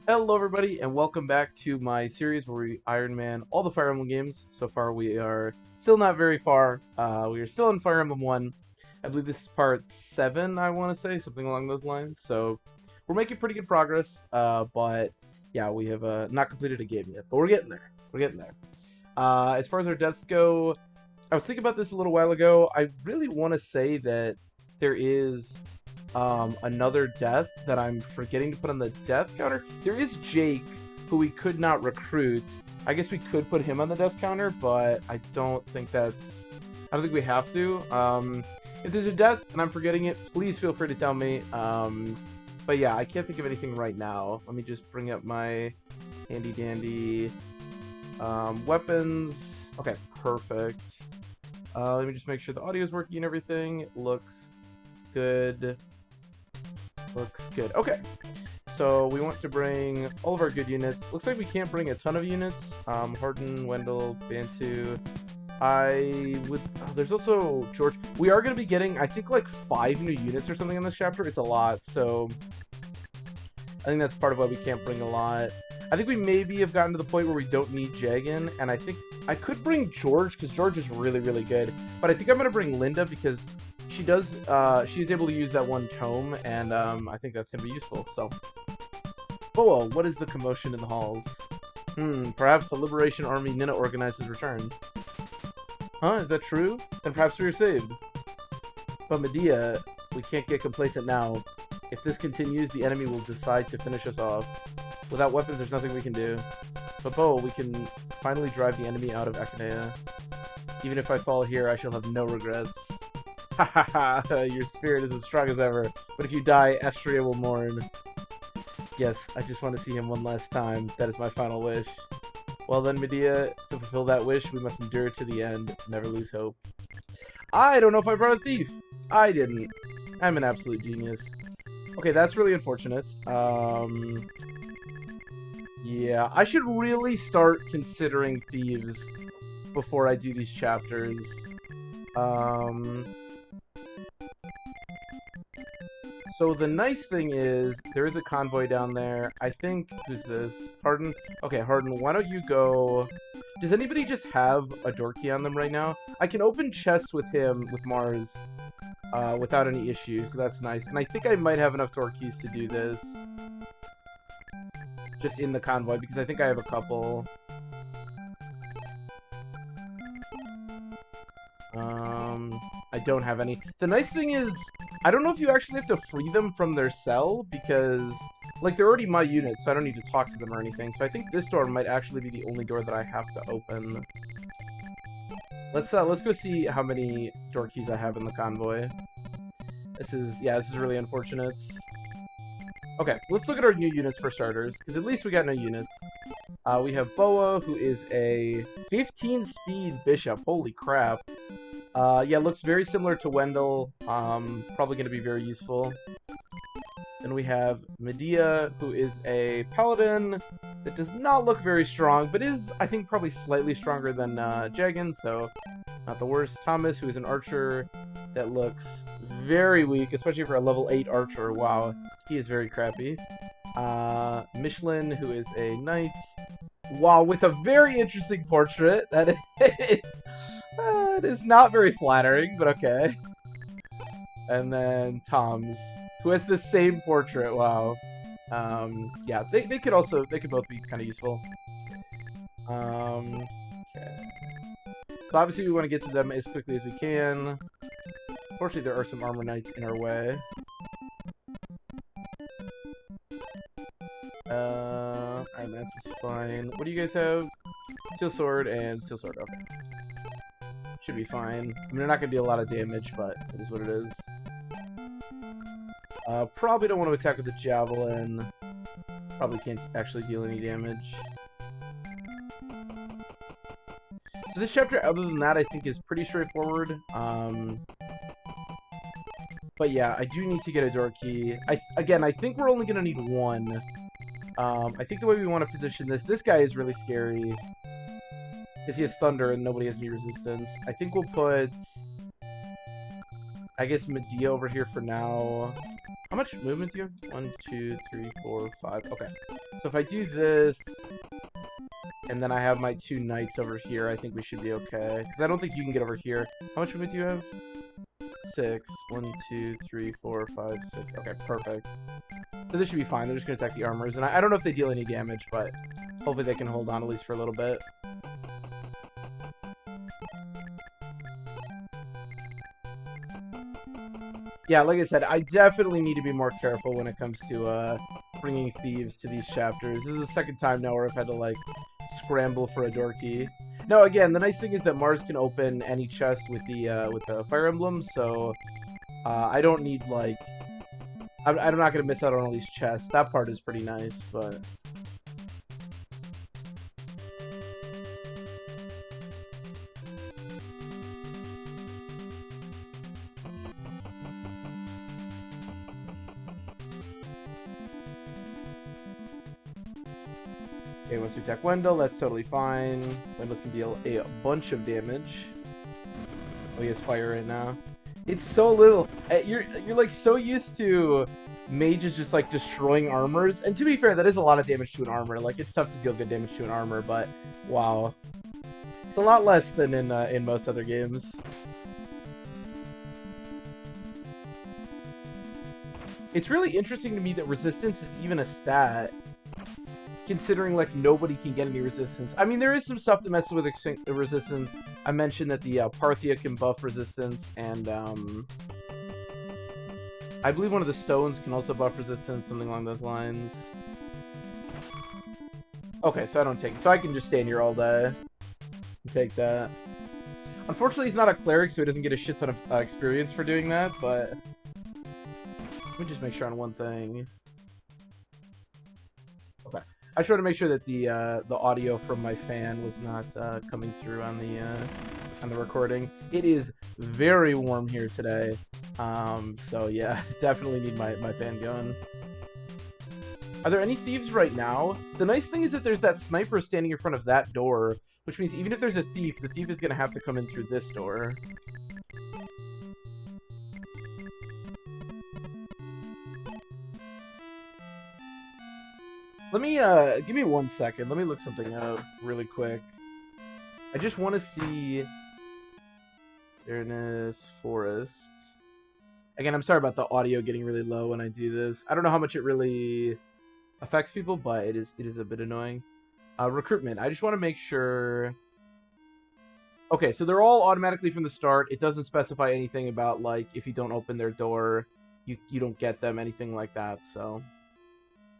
Hello everybody and welcome back to my series where we Iron Man all the Fire Emblem games. So far we are still not very far. We are still in Fire Emblem 1. I believe this is part 7, I want to say, something along those lines. So we're making pretty good progress, but yeah, we have not completed a game yet, but we're getting there. We're getting there. As far as our deaths go, I was thinking about this a little while ago. I really want to say that there is another death that I'm forgetting to put on the death counter. There is Jake, who we could not recruit. I guess we could put him on the death counter, but I don't think that's... I don't think we have to. If there's a death and I'm forgetting it, please feel free to tell me. But yeah, I can't think of anything right now. Let me just bring up my handy-dandy weapons. Okay, perfect. Let me just make sure the audio is working and everything. It looks good. Looks good. Okay. So we want to bring all of our good units. Looks like we can't bring a ton of units. Harden, Wendell, Bantu. I would... there's also George. We are going to be getting, I think, like 5 new units or something in this chapter. It's a lot. So I think that's part of why we can't bring a lot. I think we maybe have gotten to the point where we don't need Jagan. And I think I could bring George because George is really, really good. But I think I'm going to bring Linda because she does, she's able to use that one tome, and I think that's going to be useful, so. Oh, what is the commotion in the halls? Perhaps the Liberation Army Nina organized has returned. Huh, is that true? Then perhaps we are saved. But Medea, we can't get complacent now. If this continues, the enemy will decide to finish us off. Without weapons, there's nothing we can do. But Bo, we can finally drive the enemy out of Akanea. Even if I fall here, I shall have no regrets. Ha ha ha, your spirit is as strong as ever, but if you die, Astria will mourn. Yes, I just want to see him one last time. That is my final wish. Well then, Medea, to fulfill that wish, we must endure to the end. Never lose hope. I don't know if I brought a thief. I didn't. I'm an absolute genius. Okay, that's really unfortunate. Yeah, I should really start considering thieves before I do these chapters. So the nice thing is, there is a convoy down there. I think, who's this? Harden? Okay, Harden, why don't you go... Does anybody just have a door key on them right now? I can open chests with him, with Mars, without any issues, so that's nice. And I think I might have enough door keys to do this. Just in the convoy, because I think I have a couple. I don't have any. The nice thing is, I don't know if you actually have to free them from their cell, because, like, they're already my units, so I don't need to talk to them or anything. So I think this door might actually be the only door that I have to open. Let's go see how many door keys I have in the convoy. This is really unfortunate. Okay, let's look at our new units for starters, because at least we got no units. We have Boa, who is a 15-speed bishop. Holy crap. Yeah, looks very similar to Wendell. Probably going to be very useful. Then we have Medea, who is a paladin that does not look very strong, but is, I think, probably slightly stronger than Jagan, so not the worst. Thomas, who is an archer that looks very weak, especially for a level 8 archer. Wow, he is very crappy. Michelin, who is a knight. Wow, with a very interesting portrait. That is... it is not very flattering, but okay. And then Tom's, who has the same portrait. Wow. Yeah, they could both be kind of useful. Okay. So obviously we want to get to them as quickly as we can. Unfortunately, there are some armor knights in our way. Alright, that's fine. What do you guys have? Steel sword and steel sword. Okay. Should be fine. I mean, they're not going to do a lot of damage, but it is what it is. Probably don't want to attack with the javelin. Probably can't actually deal any damage. So this chapter, other than that, I think is pretty straightforward. But yeah, I do need to get a door key. Again, I think we're only going to need one. I think the way we want to position this guy is really scary. Because he has thunder and nobody has any resistance. I think we'll put... I guess Medea over here for now. How much movement do you have? 1, 2, 3, 4, 5. Okay. So if I do this, and then I have my 2 knights over here, I think we should be okay. Because I don't think you can get over here. How much movement do you have? 6. 1, 2, 3, 4, 5, 6. Okay, perfect. So this should be fine. They're just going to attack the armors. And I don't know if they deal any damage, but hopefully they can hold on at least for a little bit. Yeah, like I said, I definitely need to be more careful when it comes to bringing thieves to these chapters. This is the second time now where I've had to, like, scramble for a door key. Now, again, the nice thing is that Mars can open any chest with the Fire Emblem, so I don't need, like... I'm not going to miss out on all these chests. That part is pretty nice, but... Okay, once we attack Wendell, that's totally fine. Wendell can deal a bunch of damage. Oh, he has fire right now. It's so little. You're like so used to mages just like destroying armors, and to be fair, that is a lot of damage to an armor. Like it's tough to deal good damage to an armor, but wow, it's a lot less than in most other games. It's really interesting to me that resistance is even a stat, considering like nobody can get any resistance. I mean, there is some stuff that messes with resistance. I mentioned that the Parthia can buff resistance, and I believe one of the stones can also buff resistance, something along those lines. Okay, so I don't take it. So I can just stand here all day and take that. Unfortunately, he's not a cleric, so he doesn't get a shit ton of experience for doing that, but let me just make sure on one thing. Okay. I just want to make sure that the audio from my fan was not coming through on the recording. It is very warm here today, so yeah, definitely need my fan going. Are there any thieves right now? The nice thing is that there's that sniper standing in front of that door, which means even if there's a thief, the thief is going to have to come in through this door. Let me, give me 1 second. Let me look something up really quick. I just want to see... Cernus Forest. Again, I'm sorry about the audio getting really low when I do this. I don't know how much it really affects people, but it is a bit annoying. Recruitment. I just want to make sure... Okay, so they're all automatically from the start. It doesn't specify anything about, like, if you don't open their door, you don't get them, anything like that, so...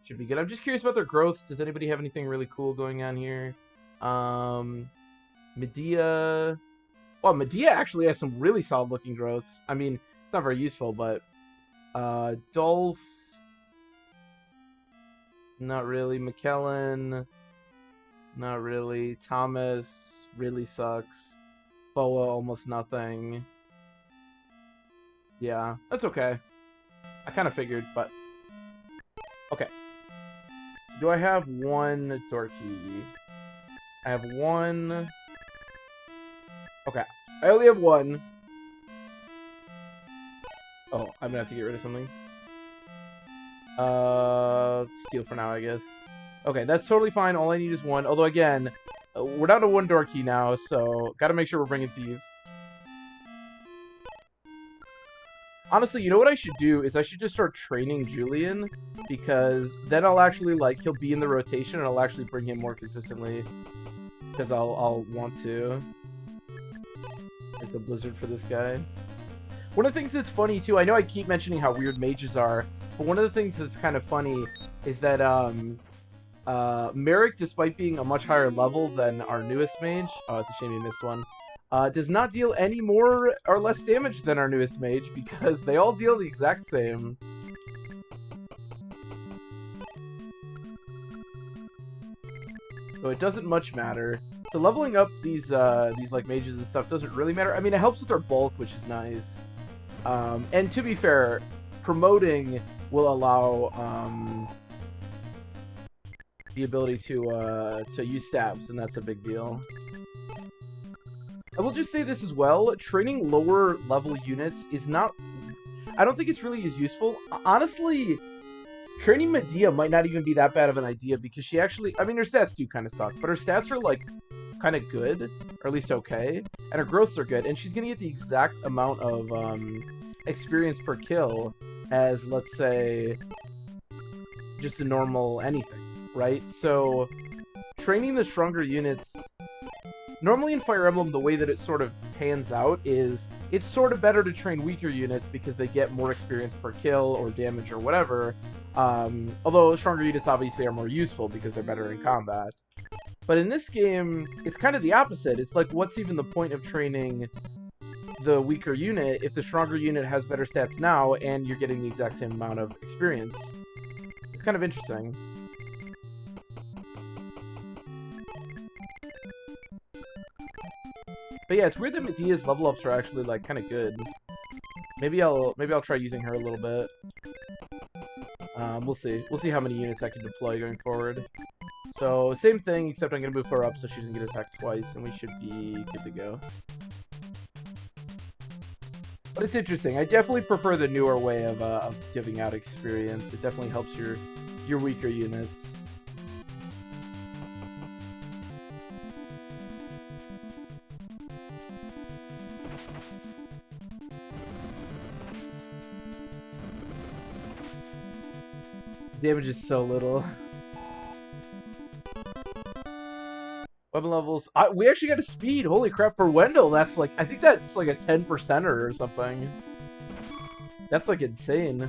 Should be good. I'm just curious about their growths. Does anybody have anything really cool going on here? Medea... Well, Medea actually has some really solid looking growths. I mean, it's not very useful, but... Dolph... Not really. McKellen... Not really. Thomas really sucks. Boa, almost nothing. Yeah, that's okay. I kind of figured, but... Okay. Do I have one door key? I have one... Okay. I only have one. Oh, I'm gonna have to get rid of something. Steal for now, I guess. Okay, that's totally fine. All I need is one. Although, again, we're down to one door key now, so gotta make sure we're bringing thieves. Honestly, you know what I should do is I should just start training Julian, because then I'll actually, like, he'll be in the rotation and I'll actually bring him more consistently, because I'll want to. It's a blizzard for this guy. One of the things that's funny, too, I know I keep mentioning how weird mages are, but one of the things that's kind of funny is that, Merrick, despite being a much higher level than our newest mage, oh, it's a shame he missed one, does not deal any more or less damage than our newest mage, because they all deal the exact same. So it doesn't much matter. So leveling up these like mages and stuff doesn't really matter. I mean, it helps with their bulk, which is nice. And to be fair, promoting will allow the ability to use stabs, and that's a big deal. I will just say this as well, training lower level units is not... I don't think it's really as useful. Honestly, Training Medea might not even be that bad of an idea because she actually, I mean, her stats do kind of suck, but her stats are like kind of good, or at least okay, and her growths are good, and she's gonna get the exact amount of experience per kill as, let's say, just a normal anything, right? So training the stronger units, normally in Fire Emblem, the way that it sort of pans out is it's sort of better to train weaker units because they get more experience per kill or damage or whatever. Although stronger units obviously are more useful because they're better in combat. But in this game, it's kind of the opposite. It's like, what's even the point of training the weaker unit if the stronger unit has better stats now and you're getting the exact same amount of experience? It's kind of interesting. But yeah, it's weird that Medea's level ups are actually like kind of good. Maybe I'll try using her a little bit. We'll see. We'll see how many units I can deploy going forward. So same thing, except I'm gonna move her up so she doesn't get attacked twice, and we should be good to go. But it's interesting. I definitely prefer the newer way of giving out experience. It definitely helps your weaker units. Damage is so little. Weapon levels. We actually got a speed. Holy crap, for Wendell, that's like, I think that's like a 10%er or something. That's like insane.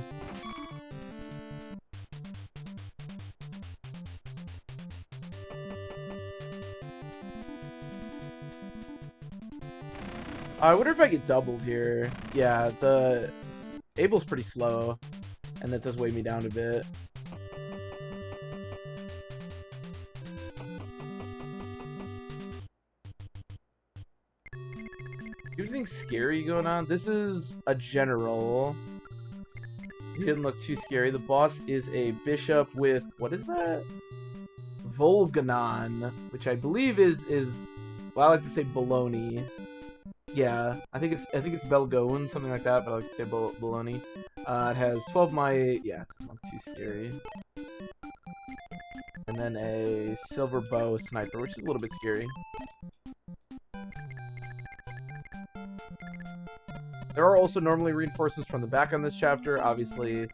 I wonder if I get doubled here. Yeah, the Abel's pretty slow, and that does weigh me down a bit. Anything scary going on? This is a general. He didn't look too scary. The boss is a bishop with, what is that? Volganon, which I believe is well, I like to say baloney. Yeah, I think it's Belgone, something like that, but I like to say baloney. It has 12 might. Yeah, not too scary. And then a silver bow sniper, which is a little bit scary. There are also normally reinforcements from the back on this chapter. Obviously,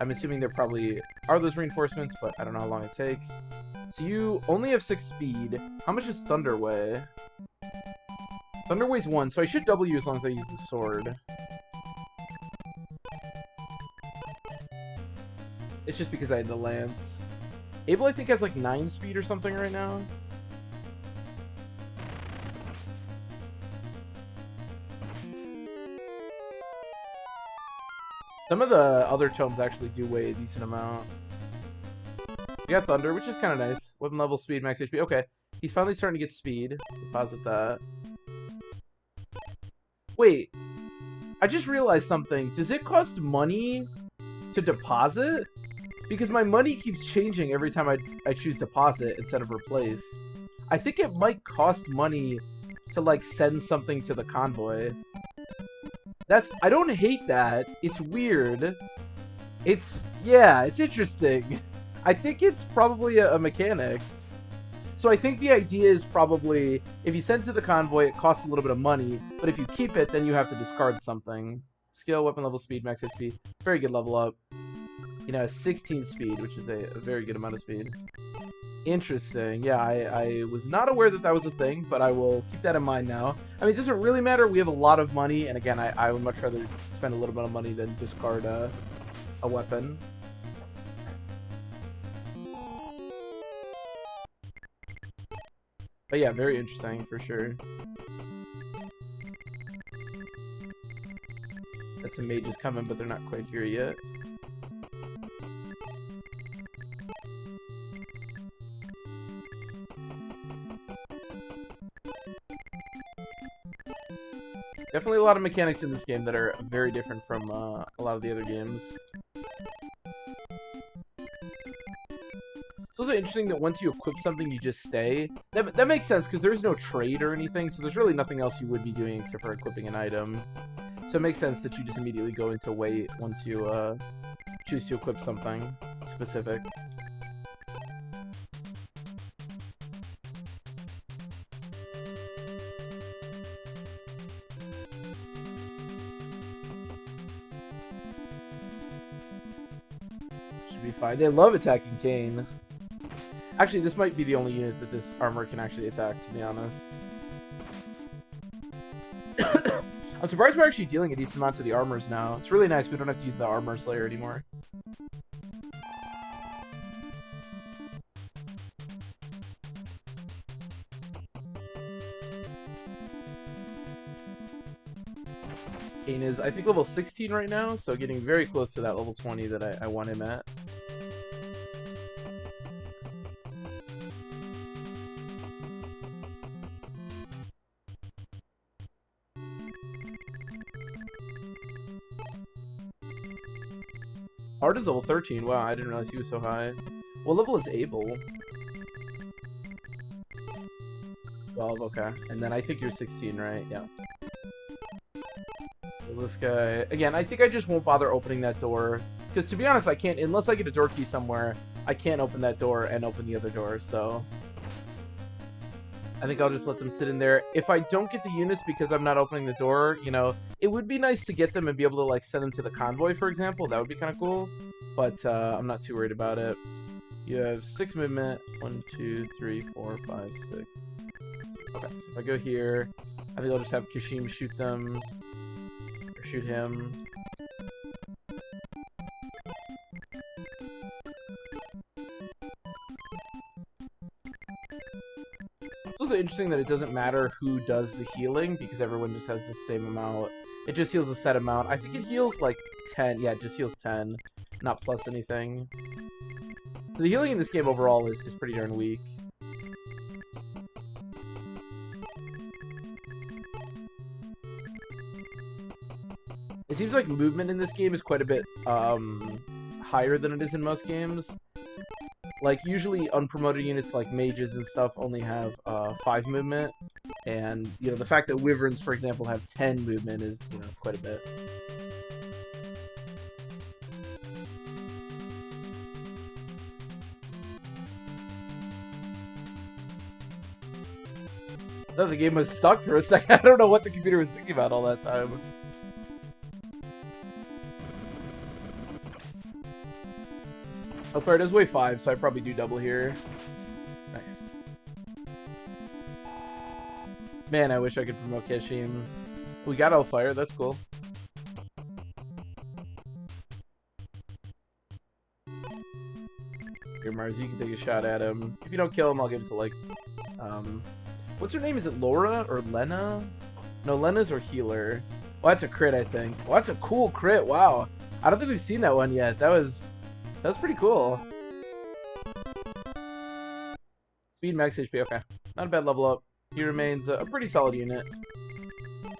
I'm assuming there probably are those reinforcements, but I don't know how long it takes. So you only have 6 speed. How much does Thunder weigh? Thunder weighs 1, so I should double you as long as I use the sword. It's just because I had the lance. Abel, I think, has like 9 speed or something right now. Some of the other tomes actually do weigh a decent amount. We got Thunder, which is kind of nice. Weapon level, speed, max HP. Okay, he's finally starting to get speed. Deposit that. Wait, I just realized something. Does it cost money to deposit? Because my money keeps changing every time I choose deposit instead of replace. I think it might cost money to like send something to the convoy. I don't hate that. It's weird. Yeah, it's interesting. I think it's probably a mechanic. So I think the idea is probably, if you send to the convoy, it costs a little bit of money, but if you keep it, then you have to discard something. Skill, weapon level, speed, max HP. Very good level up. You know, 16 speed, which is a very good amount of speed. Interesting. Yeah, I was not aware that was a thing, but I will keep that in mind now. I mean, it doesn't really matter. We have a lot of money, and again, I would much rather spend a little bit of money than discard a weapon. But yeah, very interesting for sure. Got some mages coming, but they're not quite here yet. Definitely a lot of mechanics in this game that are very different from a lot of the other games. It's also interesting that once you equip something, you just stay. That makes sense, because there's no trade or anything, so there's really nothing else you would be doing except for equipping an item. So it makes sense that you just immediately go into wait once you choose to equip something. specific. Should be fine. They love attacking Kane. Actually, this might be the only unit that this armor can actually attack, to be honest. I'm surprised we're actually dealing a decent amount to the armors now. It's really nice. We don't have to use the armor slayer anymore. Kane is, I think, level 16 right now, so getting very close to that level 20 that I want him at. Art is level 13. Wow, I didn't realize he was so high. What level is Abel? 12, okay. And then I think you're 16, right? Yeah. So this guy... Again, I think I just won't bother opening that door. Because to be honest, I can't... Unless I get a door key somewhere, I can't open that door and open the other door, so... I think I'll just let them sit in there. If I don't get the units because I'm not opening the door, you know, it would be nice to get them and be able to, like, send them to the convoy, for example. That would be kind of cool. But I'm not too worried about it. You have 6 movement. 1, 2, 3, 4, 5, 6. Okay, so if I go here, I think I'll just have Kashim shoot them. Or shoot him. It's also interesting that it doesn't matter who does the healing, because everyone just has the same amount. It just heals a set amount. I think it heals like 10. Yeah, it just heals 10. Not plus anything. So the healing in this game overall is pretty darn weak. It seems like movement in this game is quite a bit higher than it is in most games. Like, usually unpromoted units like mages and stuff only have 5 movement. And, you know, the fact that wyverns, for example, have 10 movement is, you know, quite a bit. I thought the game was stuck for a second. I don't know what the computer was thinking about all that time. Hellfire does weigh 5, so I probably do double here. Nice. Man, I wish I could promote Kashim. We got Hellfire, that's cool. Here, Mars, you can take a shot at him. If you don't kill him, I'll give it to, like, what's her name? Is it Laura or Lena? No, Lena's our healer. Well, that's a crit, I think. Well, that's a cool crit, wow. I don't think we've seen that one yet. That was pretty cool. Speed, max HP, okay. Not a bad level up. He remains a pretty solid unit.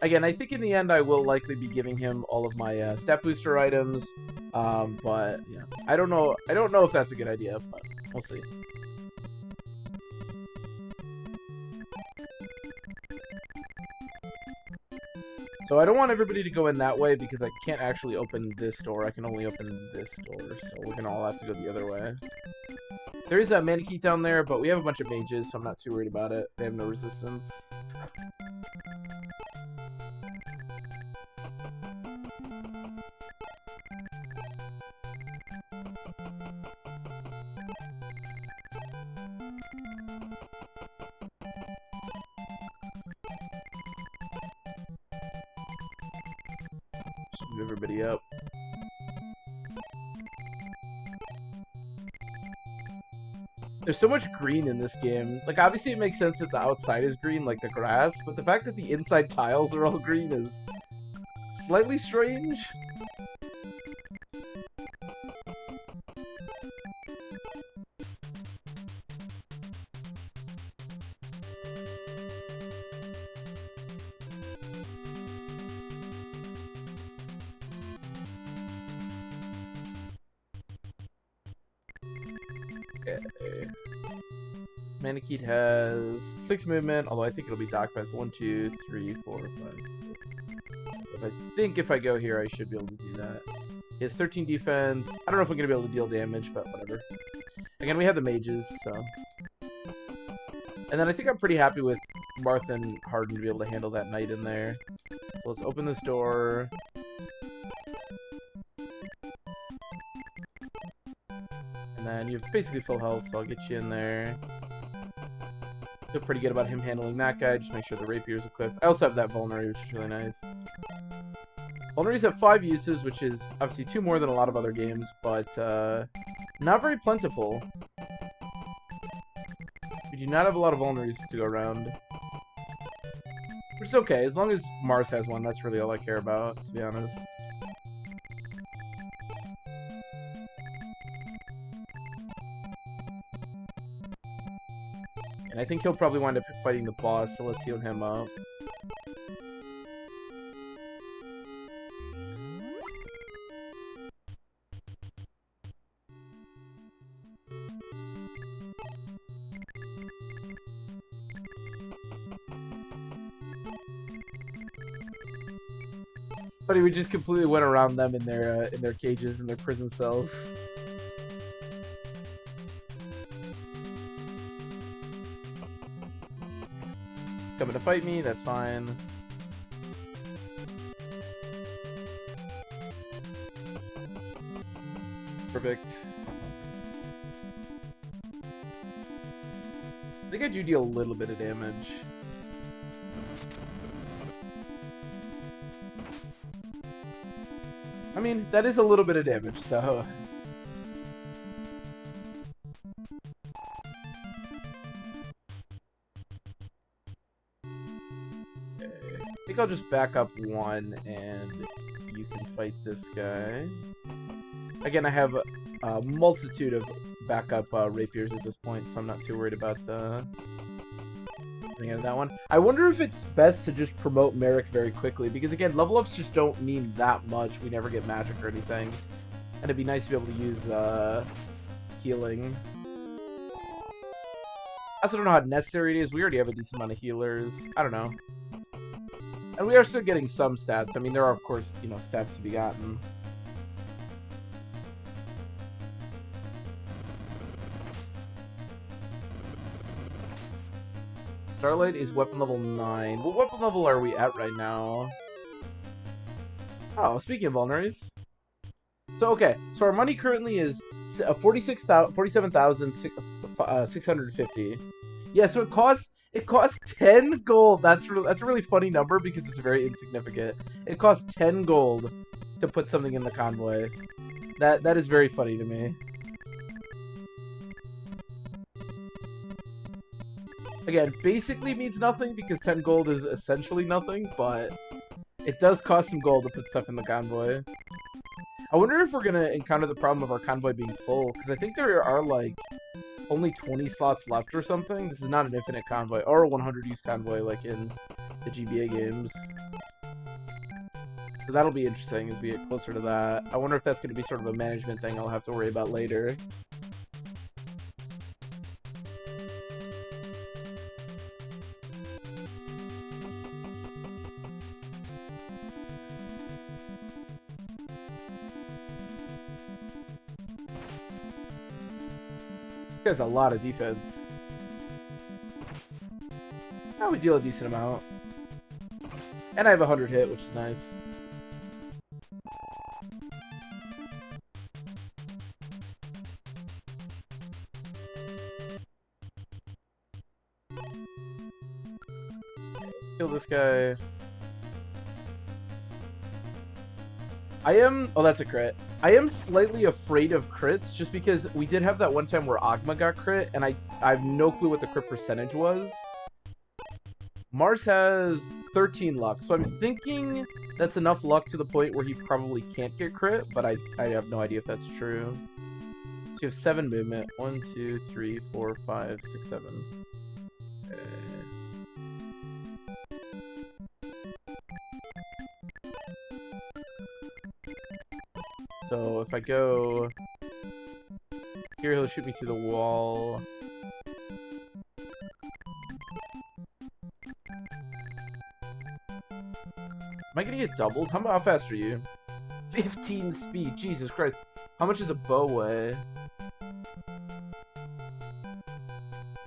Again, I think in the end I will likely be giving him all of my stat booster items. But yeah, I don't know if that's a good idea, but we'll see. So I don't want everybody to go in that way because I can't actually open this door. I can only open this door, so we're gonna all have to go the other way. There is a Manakete down there, but we have a bunch of mages, so I'm not too worried about it. They have no resistance. Just move everybody up. There's so much green in this game. Like, obviously it makes sense that the outside is green, like the grass, but the fact that the inside tiles are all green is slightly strange. Okay. Manakete has 6 movement, although I think it'll be docked by 1, 2, 3, 4, 5, 6. I think if I go here, I should be able to do that. He has 13 defense. I don't know if I'm going to be able to deal damage, but whatever. Again, we have the mages, so... And then I think I'm pretty happy with Marth and Harden to be able to handle that knight in there. So let's open this door. And then you have basically full health, so I'll get you in there. Feel pretty good about him handling that guy. Just make sure the rapier is equipped. I also have that vulnerary, which is really nice. Vulneraries have 5 uses, which is obviously 2 more than a lot of other games, but not very plentiful. We do not have a lot of vulneraries to go around. Which is okay, as long as Mars has one, that's really all I care about, to be honest. And I think he'll probably wind up fighting the boss, so let's heal him up. But we just completely went around them in their cages, in their prison cells. Coming to fight me, that's fine. Perfect. I think I do deal a little bit of damage. I mean, that is a little bit of damage, so... Okay. I think I'll just back up 1, and you can fight this guy. Again, I have a multitude of backup rapiers at this point, so I'm not too worried about getting out of that one. I wonder if it's best to just promote Merrick very quickly, because again, level ups just don't mean that much. We never get magic or anything. And it'd be nice to be able to use healing. I also don't know how necessary it is. We already have a decent amount of healers. I don't know. And we are still getting some stats. I mean, there are, of course, you know, stats to be gotten. Starlight is weapon level 9. What weapon level are we at right now? Oh, speaking of vulneraries. So, okay. So our money currently is 47,650. Yeah, so it costs 10 gold. That's a really funny number because it's very insignificant. It costs 10 gold to put something in the convoy. That is very funny to me. Again, basically means nothing because 10 gold is essentially nothing, but it does cost some gold to put stuff in the convoy. I wonder if we're gonna encounter the problem of our convoy being full, because I think there are, like, only 20 slots left or something. This is not an infinite convoy, or a 100-use convoy like in the GBA games. So that'll be interesting as we get closer to that. I wonder if that's gonna be sort of a management thing I'll have to worry about later. This guy's a lot of defense. Oh, we deal a decent amount. And I have 100 hit, which is nice. Kill this guy. Oh, that's a crit. I am slightly afraid of crits, just because we did have that one time where Agma got crit, and I have no clue what the crit percentage was. Mars has 13 luck, so I'm thinking that's enough luck to the point where he probably can't get crit, but I have no idea if that's true. So you have 7 movement. 1, 2, 3, 4, 5, 6, 7. Okay. So if I go here, he'll shoot me through the wall. Am I gonna get doubled? How fast are you? 15 speed. Jesus Christ. How much does a bow weigh?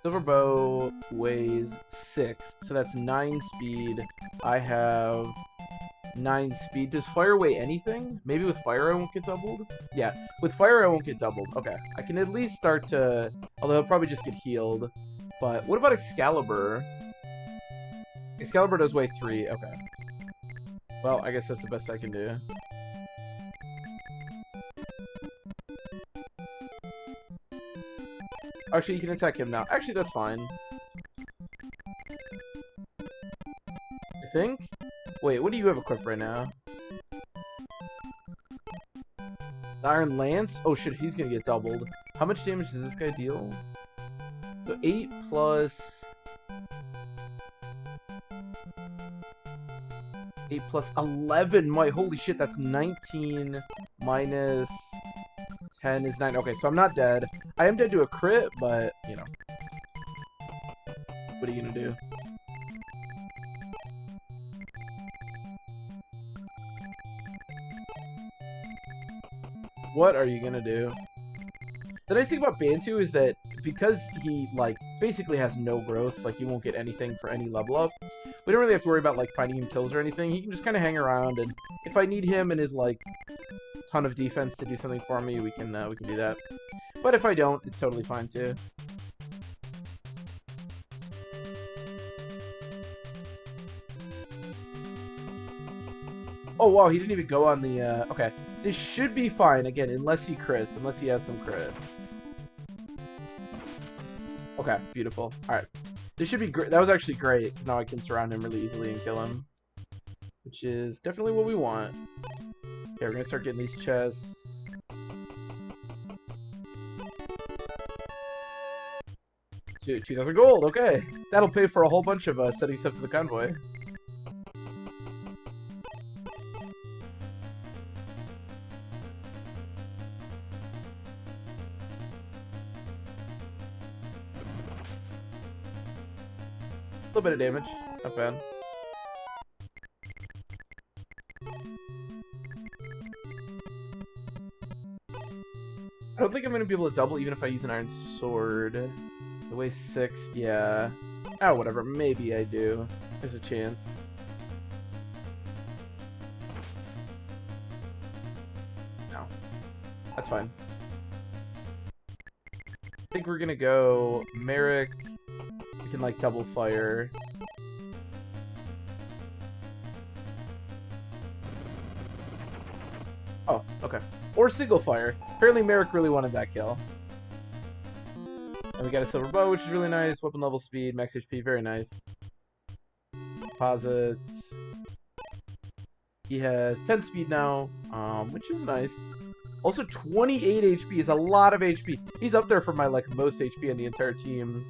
Silver bow weighs 6, so that's 9 speed. I have 9 speed. Does fire weigh anything? Maybe with fire I won't get doubled? Yeah, with fire I won't get doubled. Okay, I can at least start to... Although I'll probably just get healed. But what about Excalibur? Excalibur does weigh 3. Okay. Well, I guess that's the best I can do. Actually, you can attack him now. Actually, that's fine. I think? Wait, what do you have equipped right now? The Iron Lance? Oh shit, he's gonna get doubled. How much damage does this guy deal? So 8 plus... 8 plus 11. My holy shit, that's 19 minus 10 is 9. Okay, so I'm not dead. I am dead to a crit, but, you know. What are you gonna do? What are you gonna do? The nice thing about Bantu is that because he, like, basically has no growth, like, you won't get anything for any level up, we don't really have to worry about, like, finding him kills or anything. He can just kind of hang around, and if I need him and his, like, ton of defense to do something for me, we can do that. But if I don't, it's totally fine, too. Oh, wow, he didn't even go on the, okay. This should be fine, again, unless he crits, unless he has some crit. Okay, beautiful. Alright. This should be great. That was actually great, because now I can surround him really easily and kill him. Which is definitely what we want. Okay, we're gonna start getting these chests. Dude, 2,000 gold, okay. That'll pay for a whole bunch of setting stuff to the convoy. A little bit of damage, not bad. I don't think I'm gonna be able to double even if I use an iron sword. It weighs 6, yeah. Oh, whatever, maybe I do. There's a chance. No. That's fine. I think we're gonna go Merrick. We can, like, double fire. Oh, okay. Or single fire. Apparently Merrick really wanted that kill. And we got a silver bow, which is really nice. Weapon level speed, max HP, very nice. Deposits. He has 10 speed now, which is nice. Also, 28 HP is a lot of HP. He's up there for my, like, most HP in the entire team.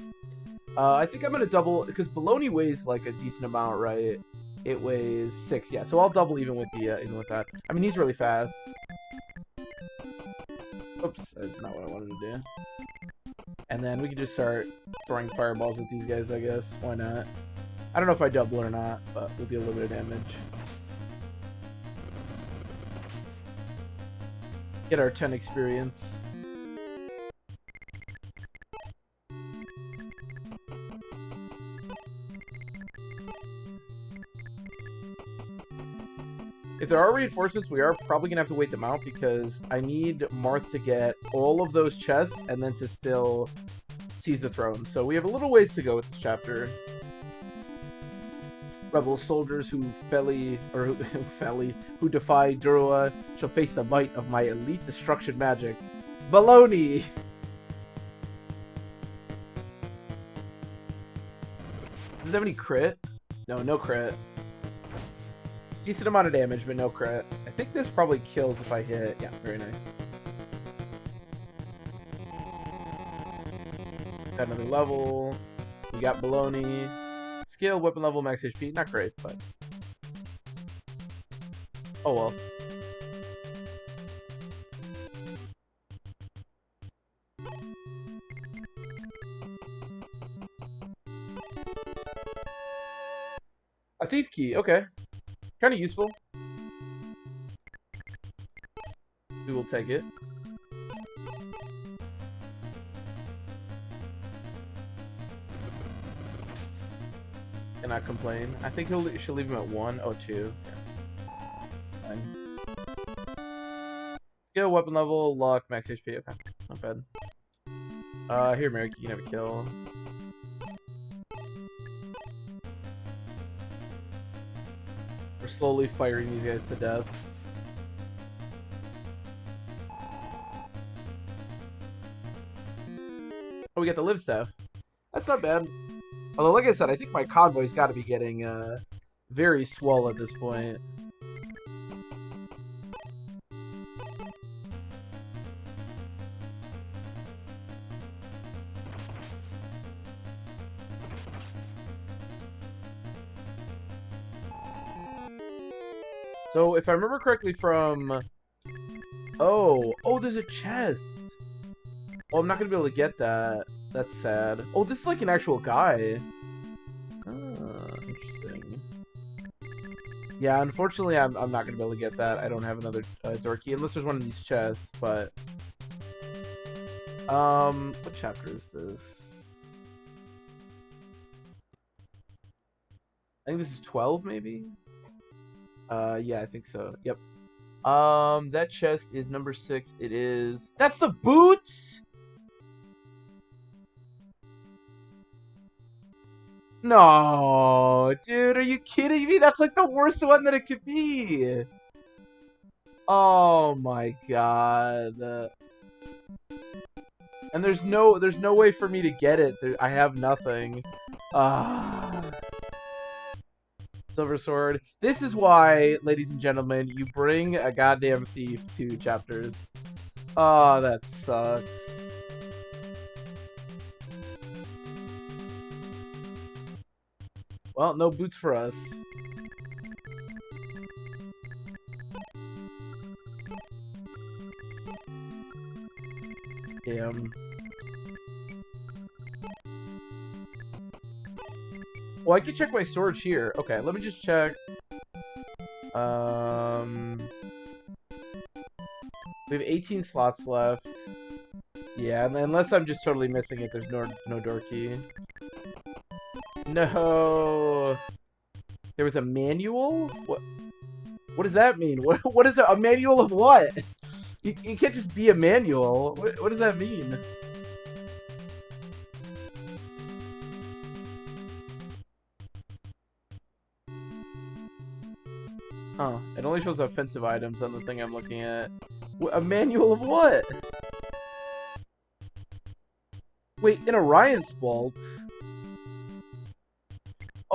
I think I'm gonna double, because Baloney weighs, like, a decent amount, right? It weighs 6, yeah. So I'll double even with the, even with that. I mean, he's really fast. Oops, that's not what I wanted to do. And then we can just start throwing fireballs at these guys, I guess. Why not? I don't know if I double or not, but we'll do a little bit of damage. Get our 10 experience. If there are reinforcements, we are probably going to have to wait them out because I need Marth to get all of those chests and then to still seize the throne. So we have a little ways to go with this chapter. Rebel soldiers who who defy Durua shall face the might of my elite destruction magic. Baloney! Does it have any crit? No, no crit. Decent amount of damage, but no crit. I think this probably kills if I hit. Yeah, very nice. Got another level. We got Baloney. Skill, weapon level, max HP. Not great, but... oh well. A thief key, okay. Kind of useful. we will take it. Cannot complain. I think she'll leave him at 1. Oh, 2. Yeah. Fine. Skill, weapon level, luck, max HP. Okay, not bad. Here, Merrick, you can have a kill. We're slowly firing these guys to death. Oh, we got the live staff. That's not bad. Although, like I said, I think my convoy's got to be getting very swell at this point. So, if I remember correctly from... Oh, there's a chest. Oh, I'm not going to be able to get that. That's sad. Oh, this is like an actual guy. Ah, interesting. Yeah, unfortunately, I'm not going to be able to get that. I don't have another door key, unless there's one of these chests, but... what chapter is this? I think this is 12, maybe? Yeah, I think so. Yep. That chest is number 6. It is... That's the boots?! No, dude, are you kidding me? That's like the worst one that it could be. Oh my god. And there's no way for me to get it. I have nothing. Silver Sword. This is why, ladies and gentlemen, you bring a goddamn thief to chapters. Oh, that sucks. Well, no boots for us. Damn. Well, I can check my storage here. Okay, let me just check. We have 18 slots left. Yeah, unless I'm just totally missing it, there's no door key. No. There was a manual? What does that mean? What is a manual of what? You can't just be a manual. What does that mean? Huh. It only shows offensive items on the thing I'm looking at. A manual of what? Wait, in Orion's Bolt?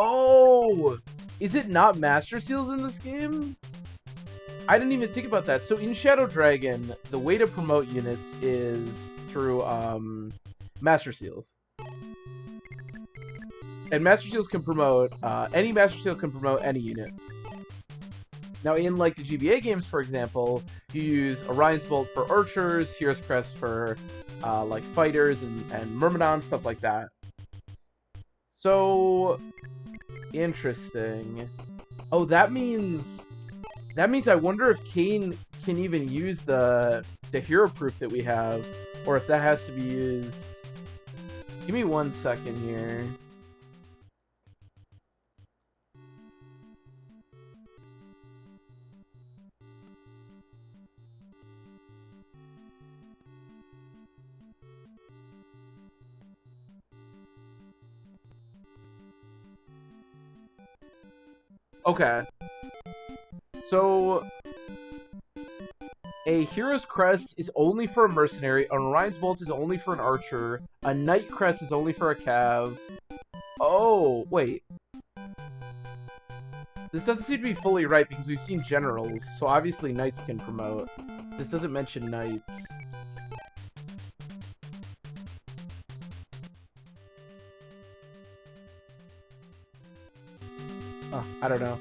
Oh! Is it not Master Seals in this game? I didn't even think about that. So in Shadow Dragon, the way to promote units is through Master Seals. And Master Seals can promote, any Master Seal can promote any unit. Now in like the GBA games, for example, you use Orion's Bolt for archers, Hero's Crest for like fighters and Myrmidon, stuff like that. So interesting. Oh, that means I wonder if Kane can even use the hero proof that we have, or if that has to be used. Give me 1 second here. Okay. So, a Hero's Crest is only for a mercenary, an Orion's Bolt is only for an archer, a Knight Crest is only for a cav. Oh, wait. This doesn't seem to be fully right because we've seen generals, so obviously knights can promote. This doesn't mention knights. Oh, I don't know.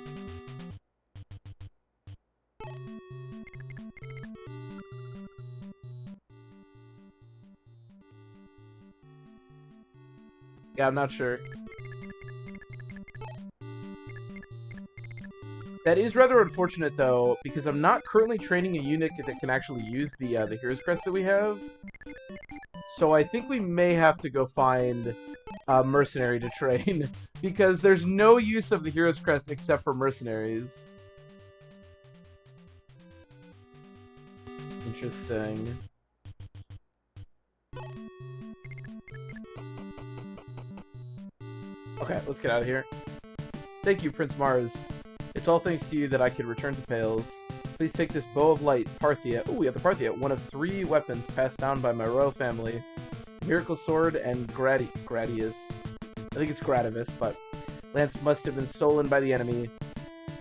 Yeah, I'm not sure. That is rather unfortunate, though, because I'm not currently training a unit that can actually use the Hero's Crest that we have. So I think we may have to go find a mercenary to train, because there's no use of the Hero's Crest except for mercenaries. Interesting. Okay, let's get out of here. Thank you, Prince Mars. It's all thanks to you that I could return to Pales. Please take this Bow of Light, Parthia. Oh, we have the Parthia, one of 3 weapons passed down by my royal family. Miracle Sword and Gradius. I think it's Gradivis, but Lance must have been stolen by the enemy.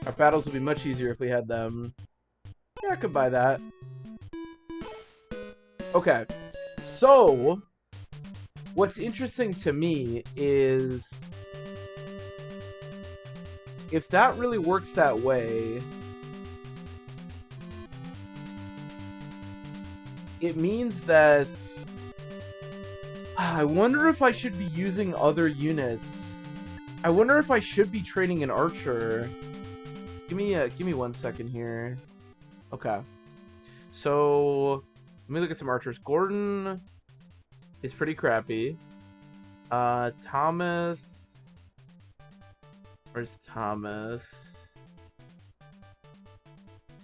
Our battles would be much easier if we had them. Yeah, I could buy that. Okay, so what's interesting to me is if that really works that way, it means that I wonder if I should be using other units. I wonder if I should be training an archer. Give me 1 second here. Okay. So let me look at some archers. Gordon is pretty crappy. Thomas. Where's Thomas?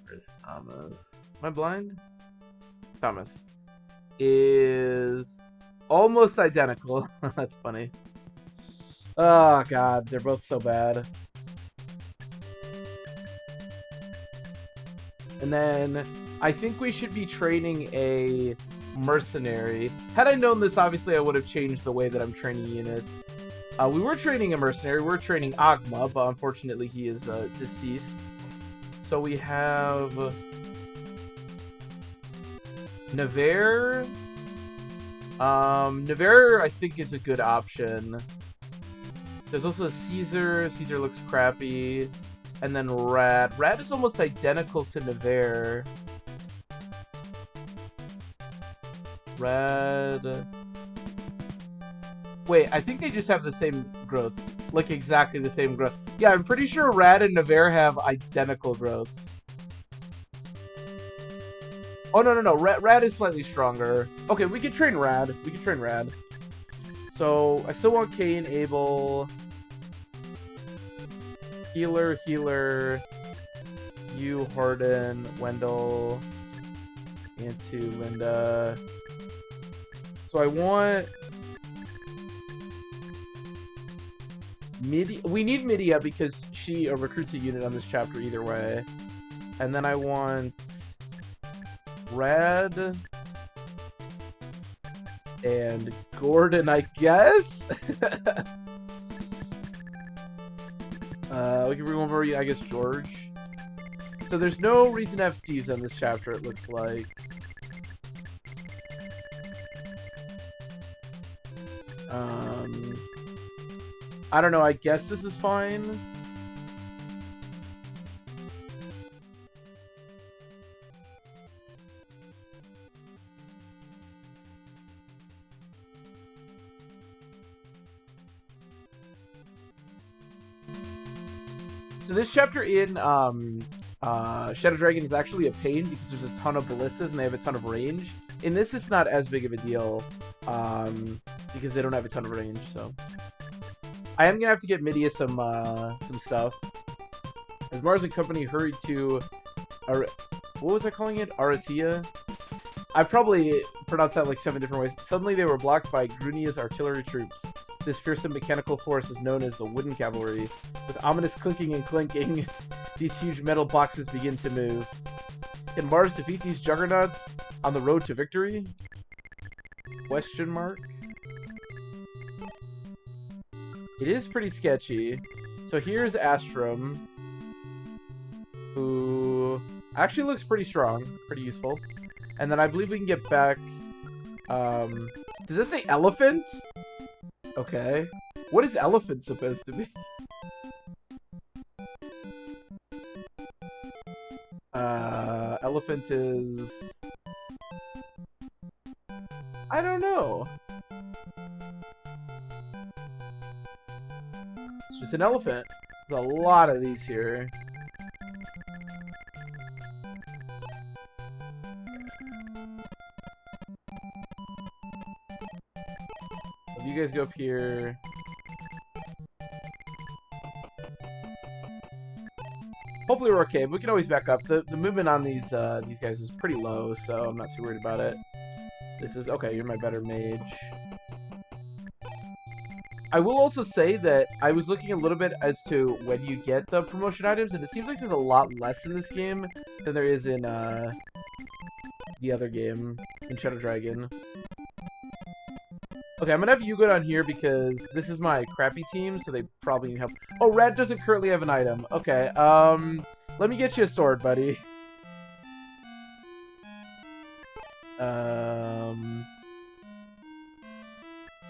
Where's Thomas? Am I blind? Thomas is almost identical. That's funny. Oh god, they're both so bad. And then I think we should be training a mercenary. Had I known this, obviously I would have changed the way that I'm training units. We were training a mercenary. We were training Agma, but unfortunately he is deceased. So we have Navarre. Navarre, I think, is a good option. There's also Caesar. Caesar looks crappy. And then Rad. Rad is almost identical to Navarre. Rad. Wait, I think they just have the same growth. Like, exactly the same growth. Yeah, I'm pretty sure Rad and Navarre have identical growth. Oh, no. Rad is slightly stronger. Okay, we can train Rad. We can train Rad. So, I still want Kane, Abel, Healer, you, Harden, Wendell, Antu, Linda. So I want Midia. We need Midia because she recruits a unit on this chapter either way. And then I want Rad and Gordon, I guess. We can bring one more, I guess, George. So there's no reason to have thieves on this chapter, it looks like. I don't know, I guess this is fine. So this chapter in Shadow Dragon is actually a pain because there's a ton of ballistas and they have a ton of range. In this, it's not as big of a deal because they don't have a ton of range. So I am gonna have to get Midia some stuff. As Mars and company hurried to, what was I calling it? Aratia. I probably pronounced that like 7 different ways. Suddenly they were blocked by Grunia's artillery troops. This fearsome mechanical force is known as the Wooden Cavalry. With ominous clinking and clinking, these huge metal boxes begin to move. Can Mars defeat these juggernauts on the road to victory? Question mark? It is pretty sketchy. So here's Astrum, who actually looks pretty strong, pretty useful. And then I believe we can get back... does this say elephant? Okay. What is elephant supposed to be? Elephant is... I don't know. It's just an elephant. There's a lot of these here. you guys go up here. Hopefully we're okay, but we can always back up. The movement on these guys is pretty low, so I'm not too worried about it. This is okay. You're my better mage. I will also say that I was looking a little bit as to when you get the promotion items, and it seems like there's a lot less in this game than there is in the other game, in Shadow Dragon. Okay, I'm gonna have you go down here because this is my crappy team, so they probably need help. Oh, Red doesn't currently have an item. Okay, let me get you a sword, buddy.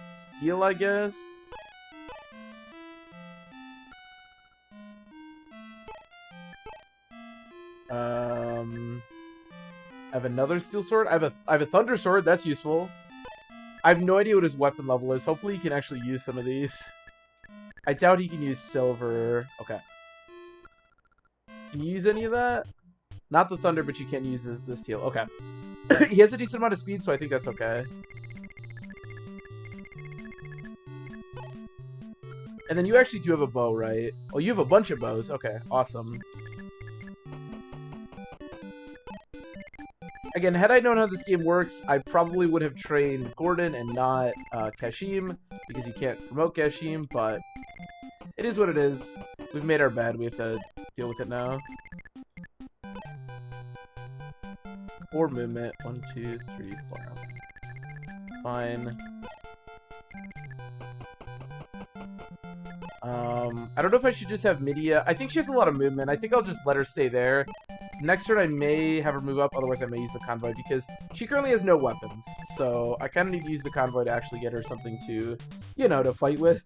Steel, I guess? I have another steel sword. I have a thunder sword. That's useful. I have no idea what his weapon level is. Hopefully he can actually use some of these. I doubt he can use silver. Okay. Can you use any of that? Not the thunder, but you can use the steel. Okay. He has a decent amount of speed, so I think that's okay. And then you actually do have a bow, right? Oh, you have a bunch of bows. Okay, awesome. Again, had I known how this game works, I probably would have trained Gordon and not Kashim, because you can't promote Kashim, but it is what it is. We've made our bed. We have to deal with it now. 4 movement. 1, 2, 3, 4. Fine. I don't know if I should just have Midia. I think she has a lot of movement. I think I'll just let her stay there. Next turn, I may have her move up. Otherwise, I may use the convoy because she currently has no weapons. So I kind of need to use the convoy to actually get her something to, you know, to fight with.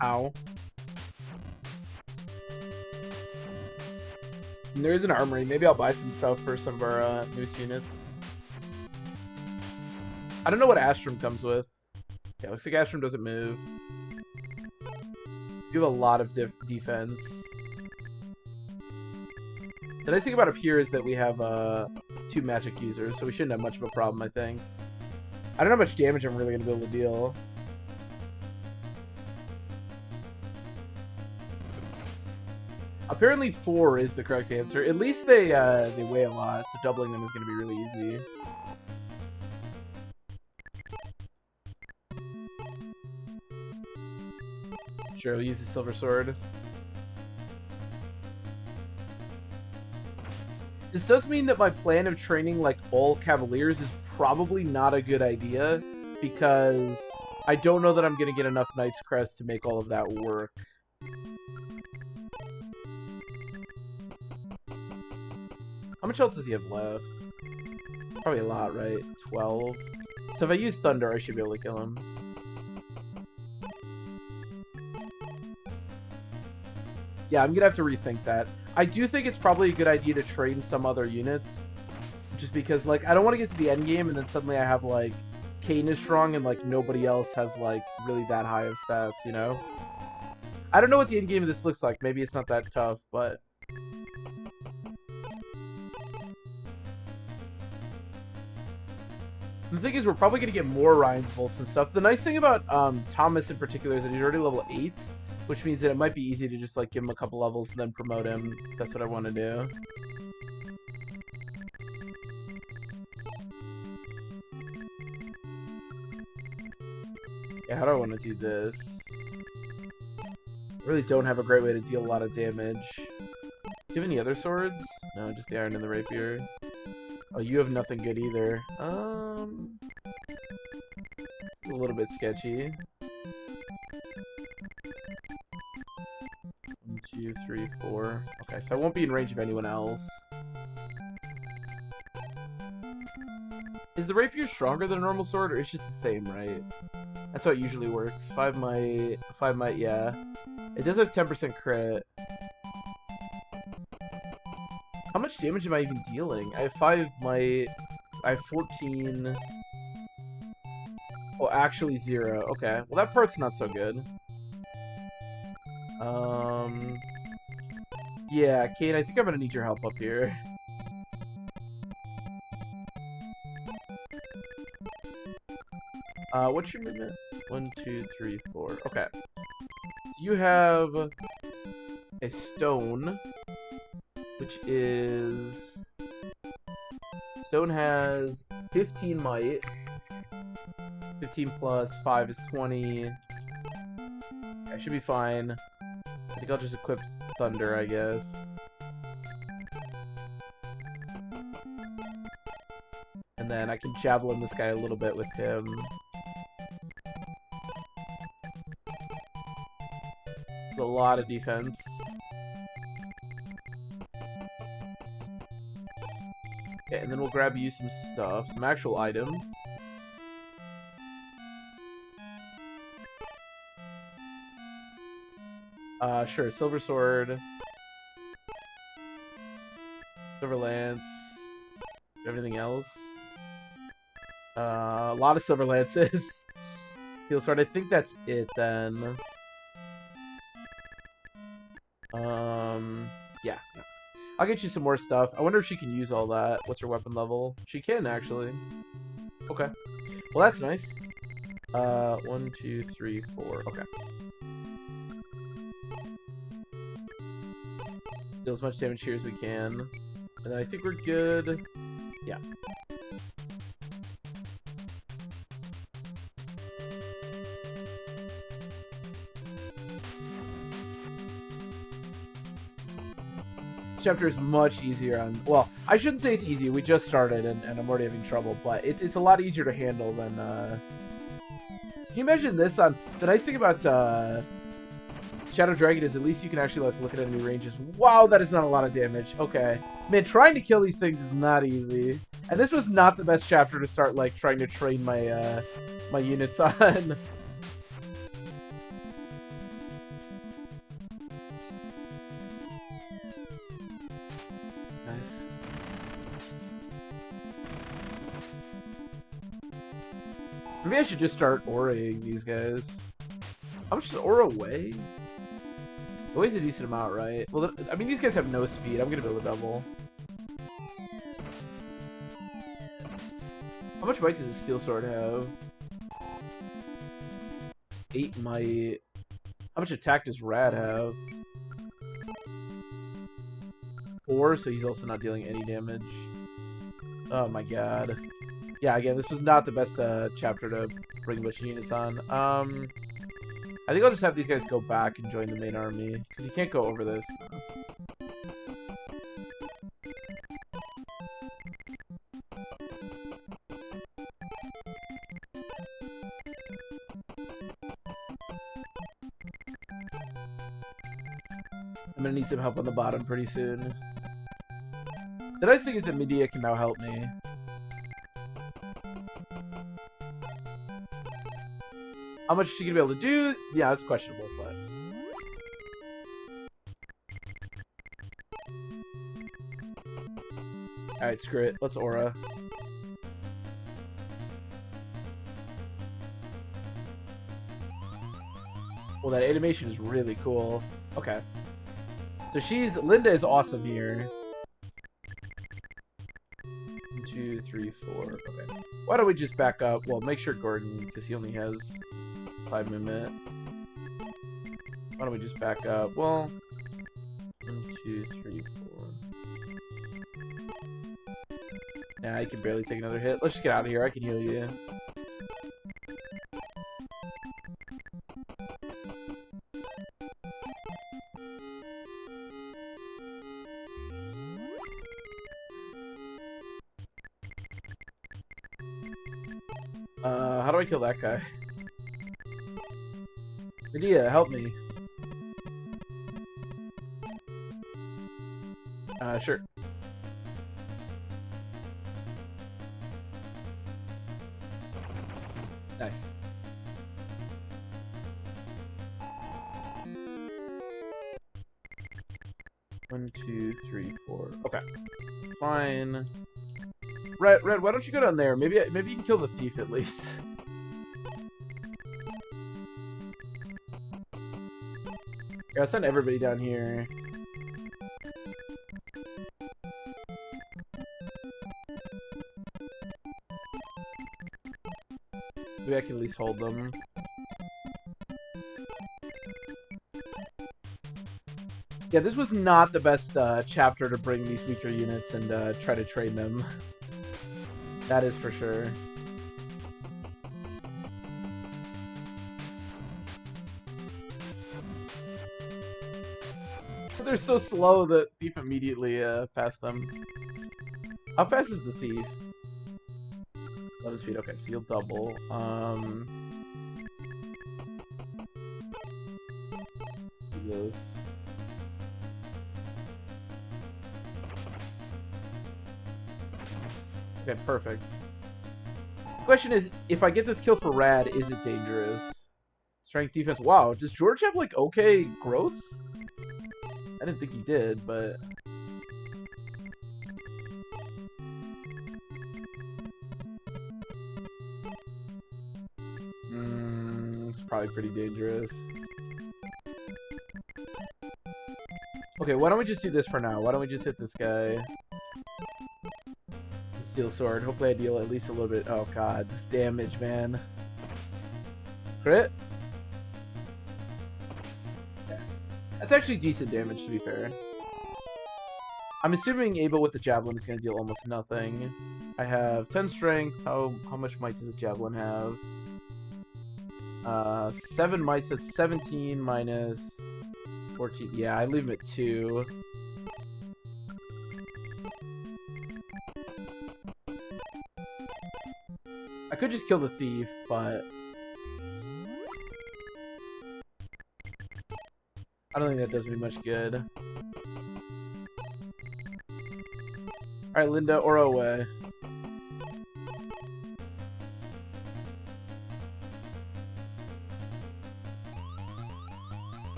Ow. And there is an armory. Maybe I'll buy some stuff for some of our newest units. I don't know what Astrum comes with. Yeah, looks like Astrum doesn't move. You have a lot of defense. The nice thing about up here is that we have 2 magic users, so we shouldn't have much of a problem, I think. I don't know how much damage I'm really going to be able to deal. Apparently 4 is the correct answer. At least they weigh a lot, so doubling them is going to be really easy. Sure, we'll use the silver sword. This does mean that my plan of training like all cavaliers is probably not a good idea, because I don't know that I'm going to get enough Knight's Crest to make all of that work. How much else does he have left? Probably a lot, right? 12. So if I use Thunder, I should be able to kill him. Yeah, I'm gonna have to rethink that. I do think it's probably a good idea to train some other units. Just because, like, I don't want to get to the end game and then suddenly I have, like, Kain is strong and, like, nobody else has, like, really that high of stats, you know? I don't know what the end game of this looks like. Maybe it's not that tough, but... The thing is, we're probably going to get more Ryan's Bolts and stuff. The nice thing about Thomas in particular is that he's already level 8, which means that it might be easy to just, like, give him a couple levels and then promote him. That's what I want to do. Yeah, how do I want to do this? I really don't have a great way to deal a lot of damage. Do you have any other swords? No, just the iron and the rapier. Oh, you have nothing good either. It's a little bit sketchy. 1, 2, 3, 4. Okay, so I won't be in range of anyone else. Is the rapier stronger than a normal sword, or it's just the same, right? That's how it usually works. 5 might, yeah. It does have 10% crit. How much damage am I even dealing? I have 5 might. I have 14. Oh, actually 0. Okay. Well, that part's not so good. Yeah, Kate, I think I'm gonna need your help up here. What's your movement? 1, 2, 3, 4. Okay. So you have a stone, which is... Stone has 15 might. 15 plus 5 is 20. I should be fine. I think I'll just equip Thunder, I guess. And then I can javelin this guy a little bit with him. It's a lot of defense. Okay, and then we'll grab you some stuff, some actual items. Sure, Silver Sword. Silver Lance. Everything else. A lot of Silver Lances. Steel Sword, I think that's it then. Yeah. No. I'll get you some more stuff. I wonder if she can use all that. What's her weapon level? She can, actually. Okay. Well, that's nice. 1, 2, 3, 4. Okay. Deal as much damage here as we can. And I think we're good. Yeah. Chapter is much easier on... Well, I shouldn't say it's easy. We just started, and I'm already having trouble. But it's a lot easier to handle than... Can you imagine this on... The nice thing about Shadow Dragon is at least you can actually like look at enemy ranges. Wow, that is not a lot of damage. Okay. Man, trying to kill these things is not easy. And this was not the best chapter to start like trying to train my my units on. Maybe I should just start auraing these guys. How much does aura weigh? It weighs a decent amount, right? Well, I mean, these guys have no speed. I'm gonna be able to double. How much might does a steel sword have? 8 might. How much attack does Rad have? 4, so he's also not dealing any damage. Oh my god. Yeah, again, this was not the best chapter to bring a bunch of units on. I think I'll just have these guys go back and join the main army, because you can't go over this. I'm gonna need some help on the bottom pretty soon. The nice thing is that Medea can now help me. How much is she gonna be able to do? Yeah, it's questionable, but... Alright, screw it. Let's aura. Well, that animation is really cool. Okay. So Linda is awesome here. 1, 2, 3, 4. Okay. Why don't we just back up? Well, make sure Gordon, because he only has 5 movement. Why don't we just back up? Well, 1, 2, 3, 4. Nah, I can barely take another hit. Let's just get out of here. I can heal you. How do I kill that guy? Medea, help me. Sure. Nice. 1, 2, 3, 4. Okay. Fine. Red, why don't you go down there? Maybe you can kill the thief at least. Yeah, I'll send everybody down here. Maybe I can at least hold them. Yeah, this was not the best chapter to bring these weaker units and try to train them. That is for sure. But they're so slow that Thief immediately passed them. How fast is the Thief? 11 speed. Okay, so you'll double. Do this. Okay, perfect. The question is, if I get this kill for Rad, is it dangerous? Strength, defense. Wow, does George have, like, okay growth? I didn't think he did, but... it's probably pretty dangerous. Okay, why don't we just do this for now? Why don't we just hit this guy? Steel sword. Hopefully I deal at least a little bit. Oh god, this damage, man. Crit? Yeah. That's actually decent damage, to be fair. I'm assuming Abel with the javelin is going to deal almost nothing. I have 10 strength. How much might does a javelin have? 7 might, that's 17 minus 14. Yeah, I leave him at 2. I could just kill the thief, but I don't think that does me much good. Alright, Linda, or away.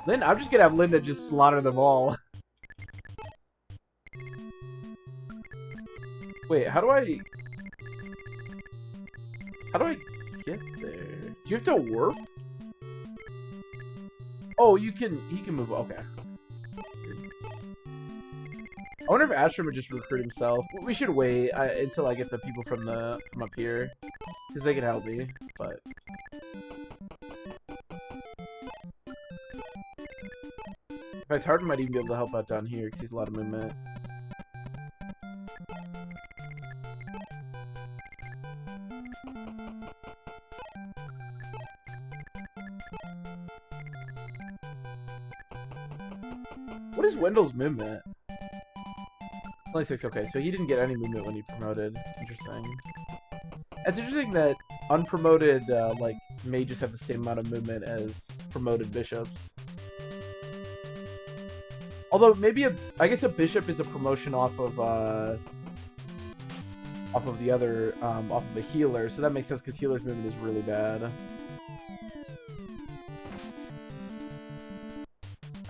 Linda, I'm just gonna have Linda just slaughter them all. Wait, how do I get there? Do you have to warp? Oh, he can move. Okay. I wonder if Astrum would just recruit himself. We should wait until I get the people from up here, because they can help me. But in fact, Harden might even be able to help out down here because he's a lot of movement. What is Wendell's movement? Only 6, okay, so he didn't get any movement when he promoted. Interesting. It's interesting that unpromoted, like, mages have the same amount of movement as promoted bishops. Although, maybe I guess a bishop is a promotion off of the other, off of the healer, so that makes sense because healer's movement is really bad.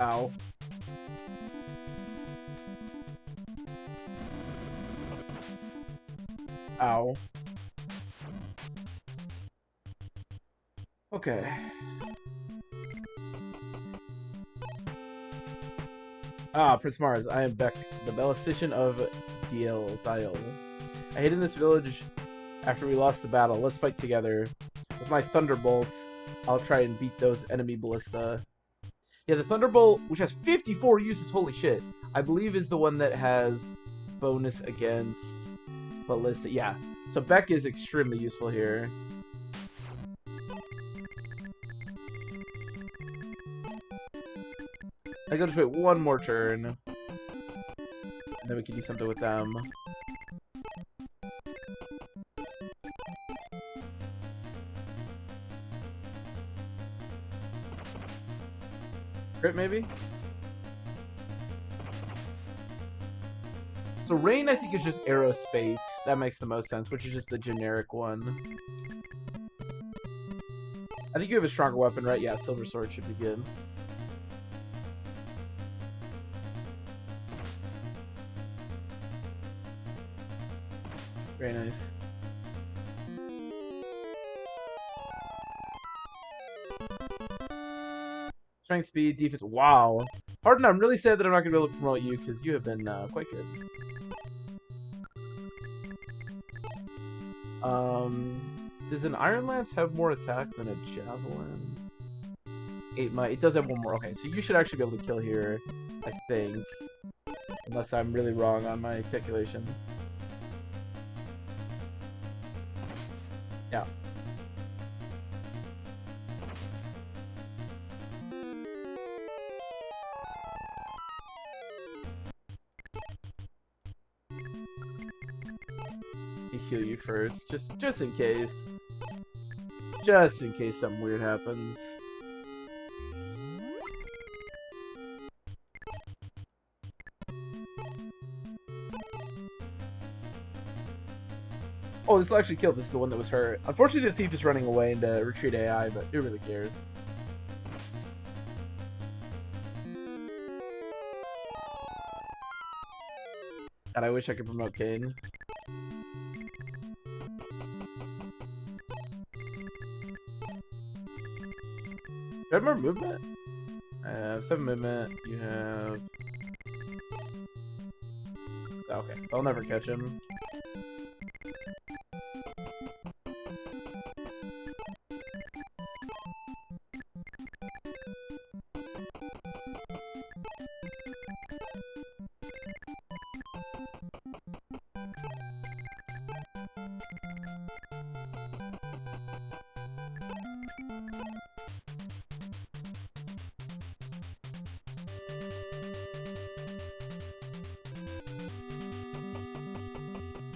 Ow. Ow. Okay. Ah, Prince Mars, I am Beck, the ballistician of Diel. I hid in this village after we lost the battle. Let's fight together. With my Thunderbolt, I'll try and beat those enemy ballista. Yeah, the Thunderbolt, which has 54 uses, holy shit, I believe is the one that has bonus against ballista. Yeah, so Beck is extremely useful here. I gotta just wait one more turn, and then we can do something with them. Crit, maybe? So Rain, I think, is just Aerospate. That makes the most sense, which is just the generic one. I think you have a stronger weapon, right? Yeah, Silver Sword should be good. Very nice. Strength, speed, defense. Wow. Harden, I'm really sad that I'm not going to be able to promote you because you have been quite good. Does an Iron Lance have more attack than a Javelin? 8 might. It does have one more. Okay, so you should actually be able to kill here, I think. Unless I'm really wrong on my calculations. Yeah. Heal you first, just in case. Just in case something weird happens. Oh, this will actually kill. This is the one that was hurt. Unfortunately, the thief is running away into retreat AI, but who really cares? God, I wish I could promote Kane. Do I have more movement? I have 7 movement. You have... Okay, so I'll never catch him.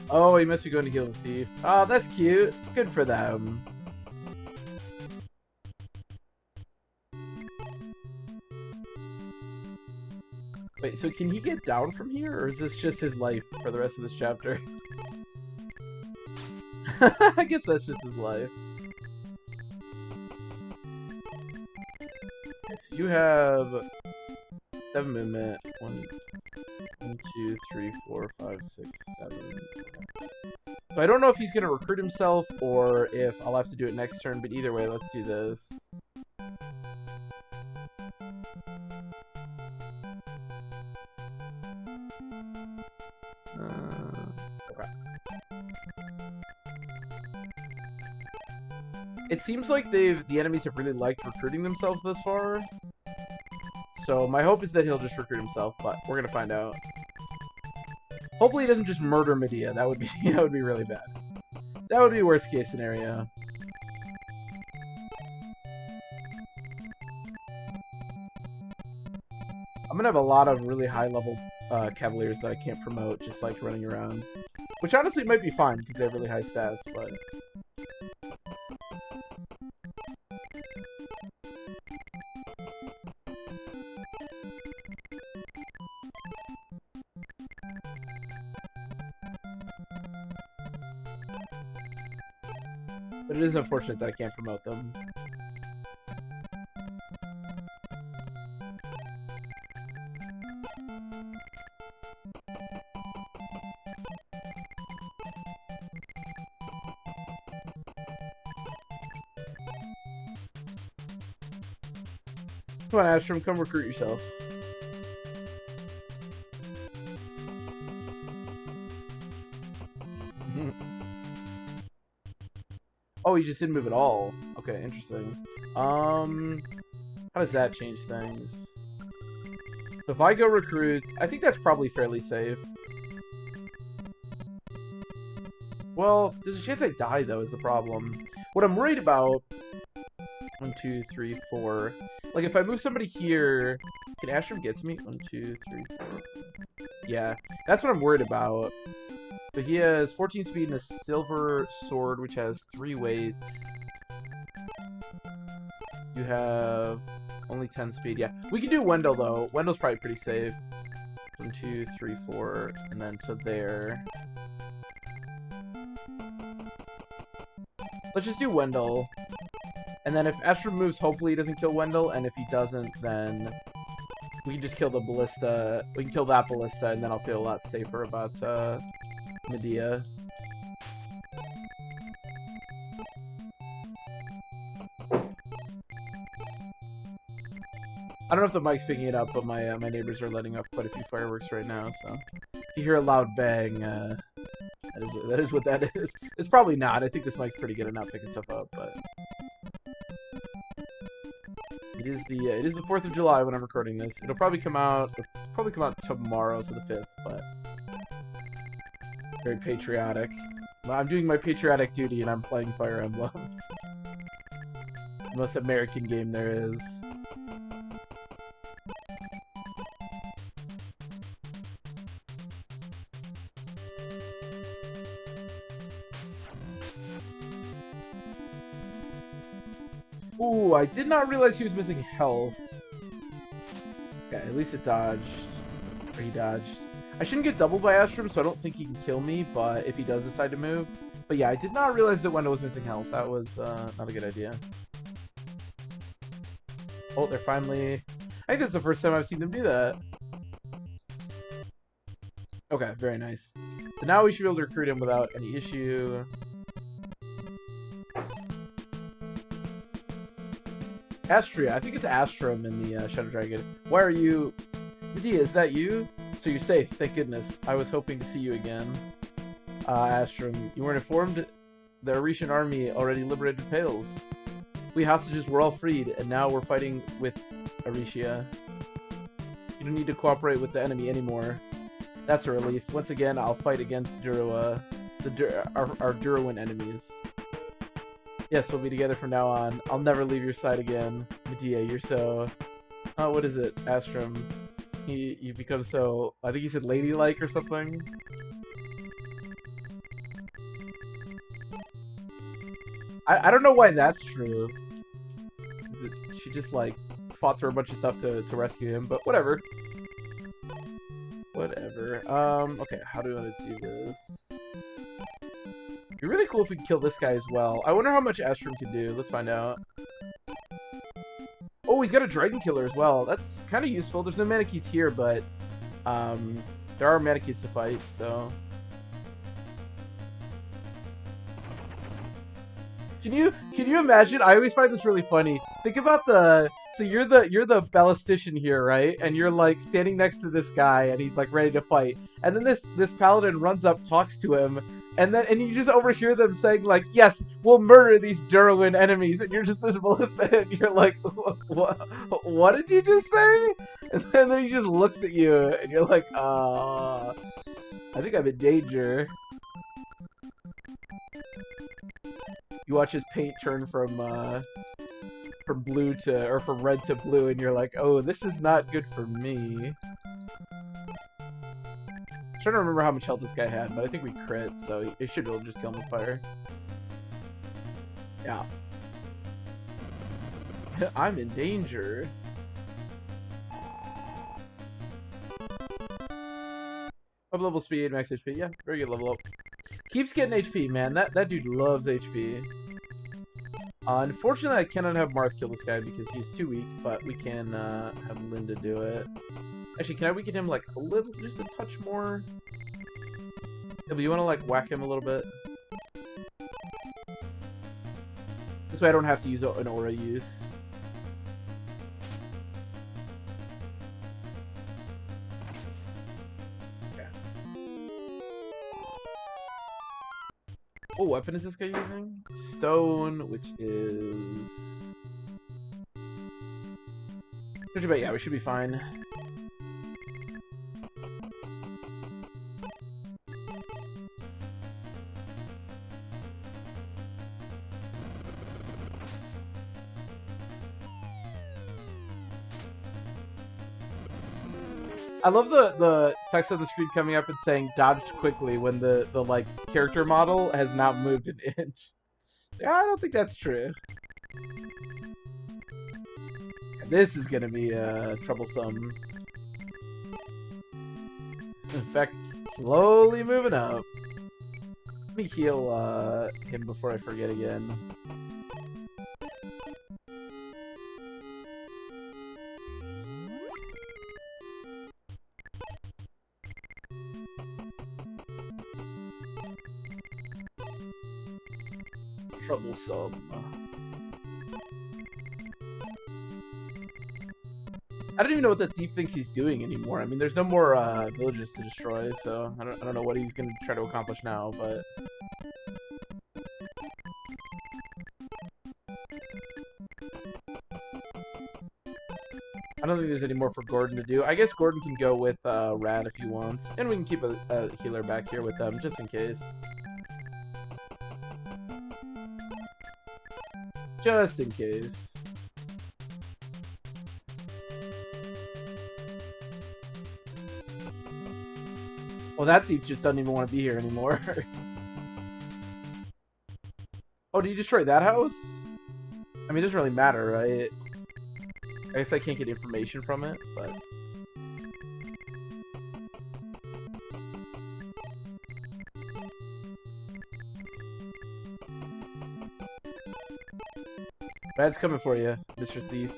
Oh, he must be going to heal the thief. Oh, that's cute. Good for them. Wait, so can he get down from here, or is this just his life for the rest of this chapter? I guess that's just his life. Okay, so you have 7 movement. 1, 2, 3, 4, 5, 6, 7. So I don't know if he's gonna recruit himself or if I'll have to do it next turn, but either way, let's do this. Okay. It seems like the enemies have really liked recruiting themselves thus far. So my hope is that he'll just recruit himself, but we're gonna find out. Hopefully he doesn't just murder Medea. That would be really bad. That would be worst case scenario. I'm gonna have a lot of really high level Cavaliers that I can't promote, just like running around. Which honestly might be fine because they have really high stats, but... But it is unfortunate that I can't promote them. Come on, Astrum, come recruit yourself. Oh, you just didn't move at all. Okay, interesting. How does that change things? So if I go recruit, I think that's probably fairly safe. Well, there's a chance I die, though, is the problem. What I'm worried about... 1, 2, 3, 4... Like, if I move somebody here... Can Astrum get to me? 1, 2, 3, 4... Yeah, that's what I'm worried about. So he has 14 speed and a silver sword, which has 3 weights. You have only 10 speed. Yeah, we can do Wendell, though. Wendell's probably pretty safe. 1, 2, 3, 4, and then so there. Let's just do Wendell. And then if Astrum moves, hopefully he doesn't kill Wendell, and if he doesn't, then we can just kill the ballista. We can kill that ballista, and then I'll feel a lot safer about Medea. I don't know if the mic's picking it up, but my my neighbors are letting off quite a few fireworks right now, so if you hear a loud bang, that is what that is. It's probably not. I think this mic's pretty good at not picking stuff up, but it is the 4th of July when I'm recording this. It'll probably come out tomorrow, so the 5th, but very patriotic. Well, I'm doing my patriotic duty and I'm playing Fire Emblem. The most American game there is. Ooh, I did not realize he was missing health. Okay, at least it dodged. Or he dodged. I shouldn't get doubled by Astrum, so I don't think he can kill me, but if he does decide to move. But yeah, I did not realize that Wendell was missing health. That was not a good idea. Oh, they're finally... I think that's the first time I've seen them do that. Okay, very nice. So now we should be able to recruit him without any issue. Astria, I think it's Astrum in the Shadow Dragon. Why are you... Medea, is that you? So you're safe, thank goodness. I was hoping to see you again. Astrum, you weren't informed? The Aretian army already liberated Pales. We hostages were all freed, and now we're fighting with Aretia. You don't need to cooperate with the enemy anymore. That's a relief. Once again, I'll fight against Durua, our Duruan enemies. Yes, we'll be together from now on. I'll never leave your side again. Medea, you're so... Oh, what is it? Astrum. You become so... I think he said ladylike or something. I don't know why that's true. She just, like, fought through a bunch of stuff to rescue him, but whatever. Whatever. Okay, how do I do this? It'd be really cool if we could kill this guy as well. I wonder how much Astrum can do. Let's find out. Oh, he's got a Dragon Killer as well. That's kind of useful. There's no Manakes here, but there are Manakes to fight, so... Can you imagine? I always find this really funny. Think about the... So you're the ballistician here, right? And you're like standing next to this guy and he's like ready to fight. And then this paladin runs up, talks to him, and you just overhear them saying like, "Yes, we'll murder these Duruan enemies." And you're just this ballista and you're like, what did you just say? And then he just looks at you and you're like, I think I'm in danger. You watch his paint turn from blue to, or from red to blue, and you're like, oh, this is not good for me. I'm trying to remember how much health this guy had, but I think we crit, so it should be able to just kill him with fire. Yeah. I'm in danger. Up level speed, max HP. Yeah, very good level up. Keeps getting HP, man. That dude loves HP. Unfortunately, I cannot have Marth kill this guy because he's too weak, but we can have Linda do it. Actually, can I weaken him like a little, just a touch more? Yeah, but you want to like whack him a little bit? This way I don't have to use an aura use. What weapon is this guy using? Stone, which is... Yeah, we should be fine. I love the text on the screen coming up and saying dodged quickly when the like character model has not moved an inch. Yeah, I don't think that's true. This is gonna be troublesome. In fact, slowly moving up. Let me heal him before I forget again. Troublesome. I don't even know what the thief thinks he's doing anymore. I mean, there's no more villages to destroy, so I don't know what he's gonna try to accomplish now, but I don't think there's any more for Gordon to do. I guess Gordon can go with Rad if he wants, and we can keep a healer back here with them just in case. Just in case. Well, that thief just doesn't even want to be here anymore. Oh, did you destroy that house? I mean, it doesn't really matter, right? I guess I can't get information from it, but... Rad's coming for you, Mr. Thief.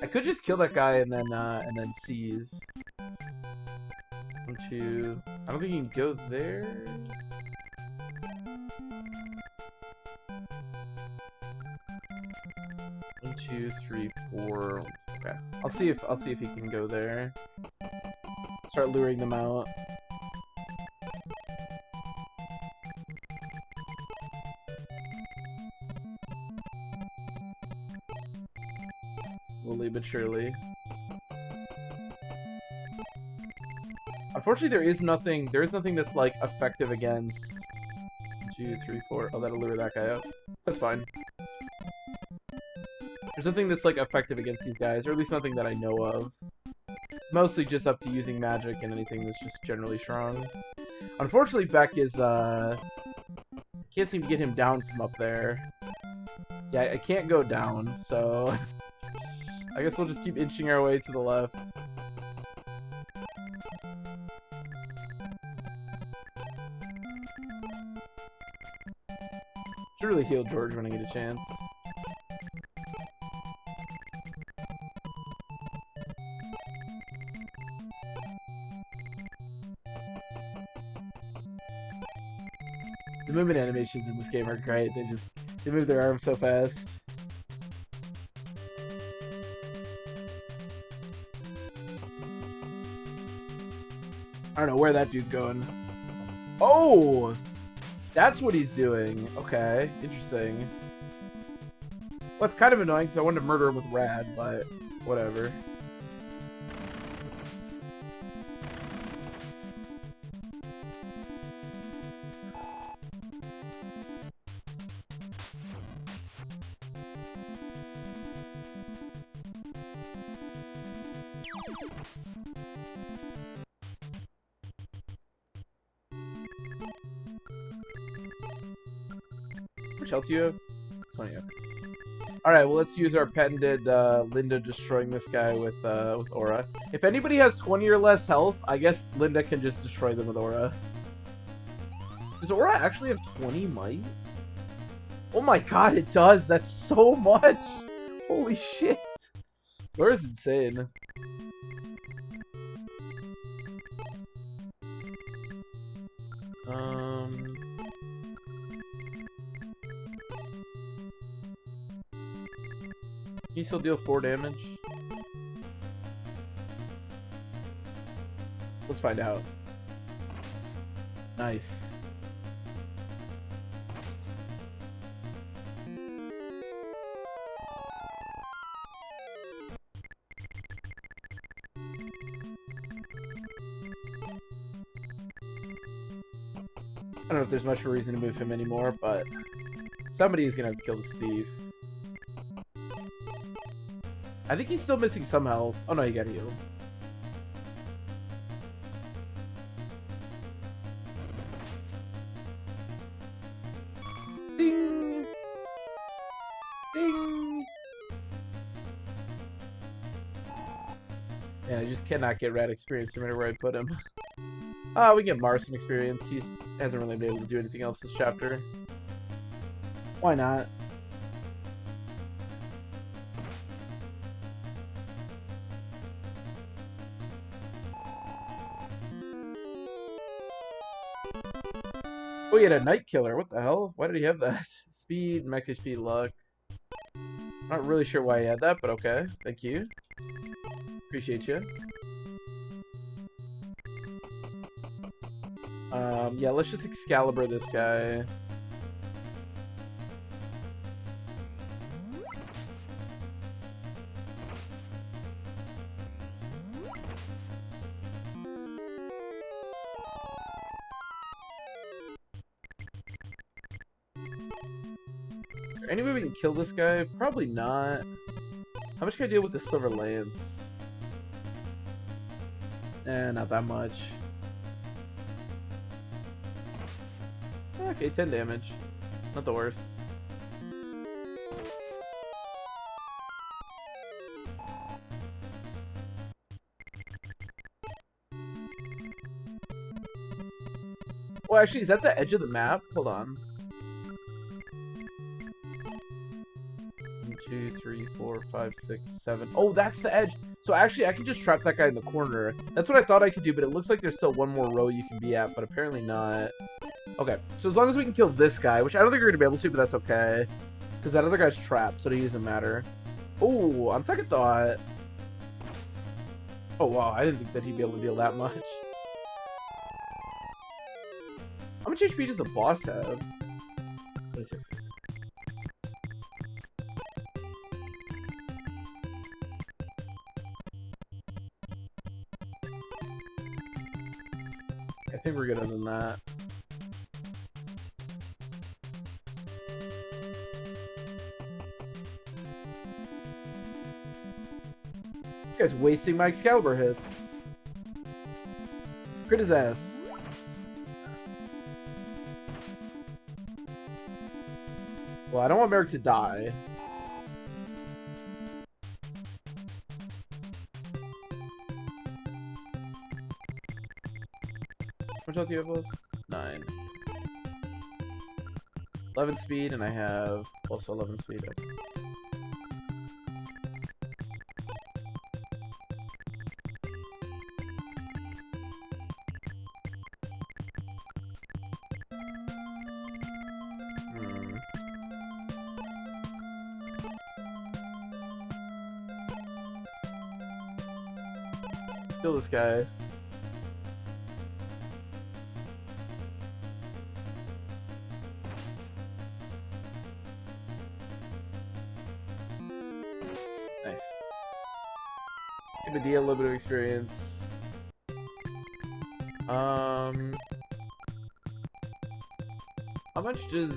I could just kill that guy and then seize. 1, 2. I don't think he can go there. One, 2, 3, 4. Okay. I'll see if he can go there. Start luring them out. Slowly but surely. Unfortunately, there is nothing that's like effective against 1, 2, 3, 4. Oh, that'll lure that guy out. That's fine. There's nothing that's like effective against these guys, or at least nothing that I know of. Mostly just up to using magic and anything that's just generally strong. Unfortunately, Beck is can't seem to get him down from up there. Yeah, I can't go down, so I guess we'll just keep inching our way to the left. Should really heal George when I get a chance. The movement animations in this game are great. They move their arms so fast. I don't know where that dude's going. Oh! That's what he's doing. Okay, interesting. Well, it's kind of annoying because I wanted to murder him with Rad, but whatever. Which health do you have? 20. Alright, well, let's use our patented Linda destroying this guy with Aura. If anybody has 20 or less health, I guess Linda can just destroy them with Aura. Does Aura actually have 20 might? Oh my god, it does! That's so much! Holy shit! Aura's insane. Can you still deal 4 damage? Let's find out. Nice. I don't know if there's much of a reason to move him anymore, but somebody is gonna have to kill this thief. I think he's still missing some health. Oh no, he got healed. Ding! Ding! Yeah, I just cannot get Rad experience no matter where I put him. We get Mars some experience. He hasn't really been able to do anything else this chapter. Why not? Oh, he had a Night Killer. What the hell? Why did he have that? Speed, max HP, luck. Not really sure why he had that, but okay. Thank you. Appreciate you. Yeah, let's just Excalibur this guy. Any way we can kill this guy? Probably not. How much can I deal with the Silver Lance? Not that much. Okay, 10 damage. Not the worst. Well, actually, is that the edge of the map? Hold on. 1, 2, 3, 4, 5, 6, 7. Oh, that's the edge. So actually, I can just trap that guy in the corner. That's what I thought I could do, but it looks like there's still one more row you can be at, but apparently not. Okay, so as long as we can kill this guy, which I don't think we're going to be able to, but that's okay. Because that other guy's trapped, so it doesn't matter. Oh, on second thought. Oh, wow, I didn't think that he'd be able to deal that much. How much HP does the boss have? 26. I think we're gooder than that. This guy's wasting my Excalibur hits. Crit his ass. Well, I don't want Merrick to die. How much health do you have left? 9. 11 speed, and I have also 11 speed. Okay. Kill this guy. Nice. Give Medea a little bit of experience. How much does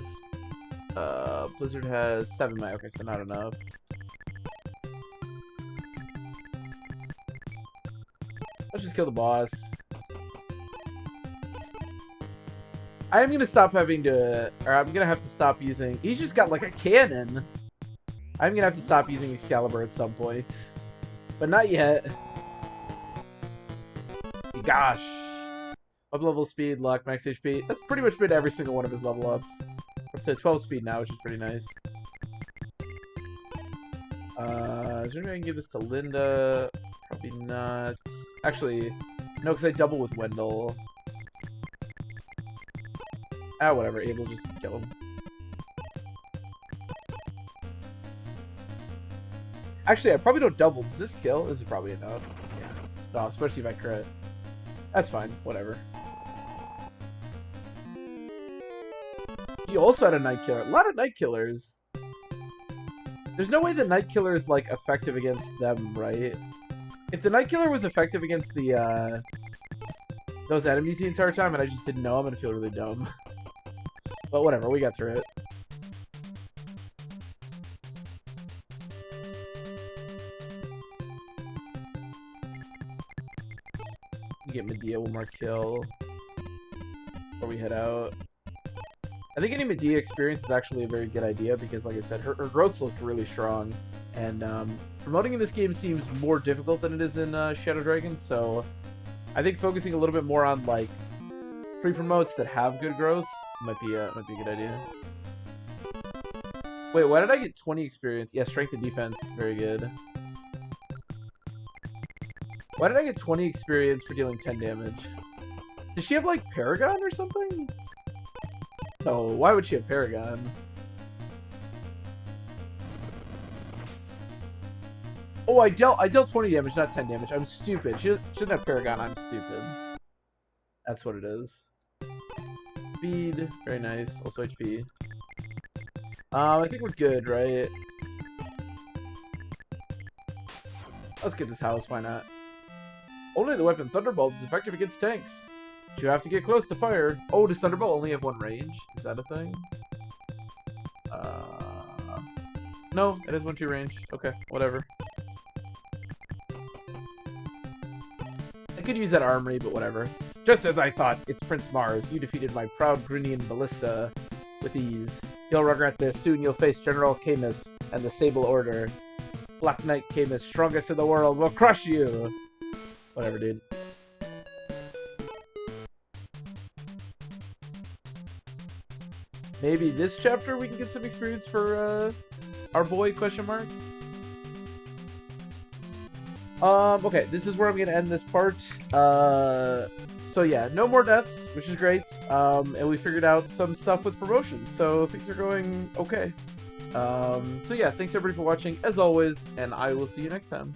Blizzard has 7 mana? Okay, so not enough. Let's just kill the boss. I am gonna stop having to, or I'm gonna have to stop using. He's just got like a cannon. I'm gonna have to stop using Excalibur at some point, but not yet. Gosh, up level speed, luck, max HP. That's pretty much been every single one of his level ups. Up to 12 speed now, which is pretty nice. Is there any way I can give this to Linda? Probably not. Actually, no, because I double with Wendell. Ah, whatever. Abel, just kill him. Actually, I probably don't double. Does this kill? This is probably enough. Yeah. No, especially if I crit. That's fine. Whatever. He also had a Night Killer. A lot of Night Killers. There's no way the Night Killer is, like, effective against them, right? If the Night Killer was effective against the, those enemies the entire time and I just didn't know, I'm gonna feel really dumb. But whatever, we got through it. Get Medea one more kill before we head out. I think any Medea experience is actually a very good idea because, like I said, her growths look really strong. And promoting in this game seems more difficult than it is in Shadow Dragons, so I think focusing a little bit more on like free promotes that have good growth might be a good idea. Wait, why did I get 20 experience? Yeah, strength and defense, very good. Why did I get 20 experience for dealing 10 damage? Does she have like Paragon or something? Oh, why would she have Paragon? Oh, I dealt 20 damage, not 10 damage. I'm stupid. She shouldn't have Paragon. I'm stupid. That's what it is. Speed, very nice. Also HP. I think we're good, right? Let's get this house. Why not? Only the weapon Thunderbolt is effective against tanks. You have to get close to fire. Oh, does Thunderbolt only have one range? Is that a thing? No, it has 1-2 range. Okay, whatever. I could use that armory, but whatever. Just as I thought, it's Prince Mars. You defeated my proud Grunian ballista with ease. You'll regret this. Soon you'll face General Camus and the Sable Order. Black Knight Camus, strongest in the world, will crush you! Whatever, dude. Maybe this chapter we can get some experience for our boy, question mark? Okay, this is where I'm gonna end this part. So yeah, no more deaths, which is great. And we figured out some stuff with promotions, so things are going okay. So yeah, thanks everybody for watching, as always, and I will see you next time.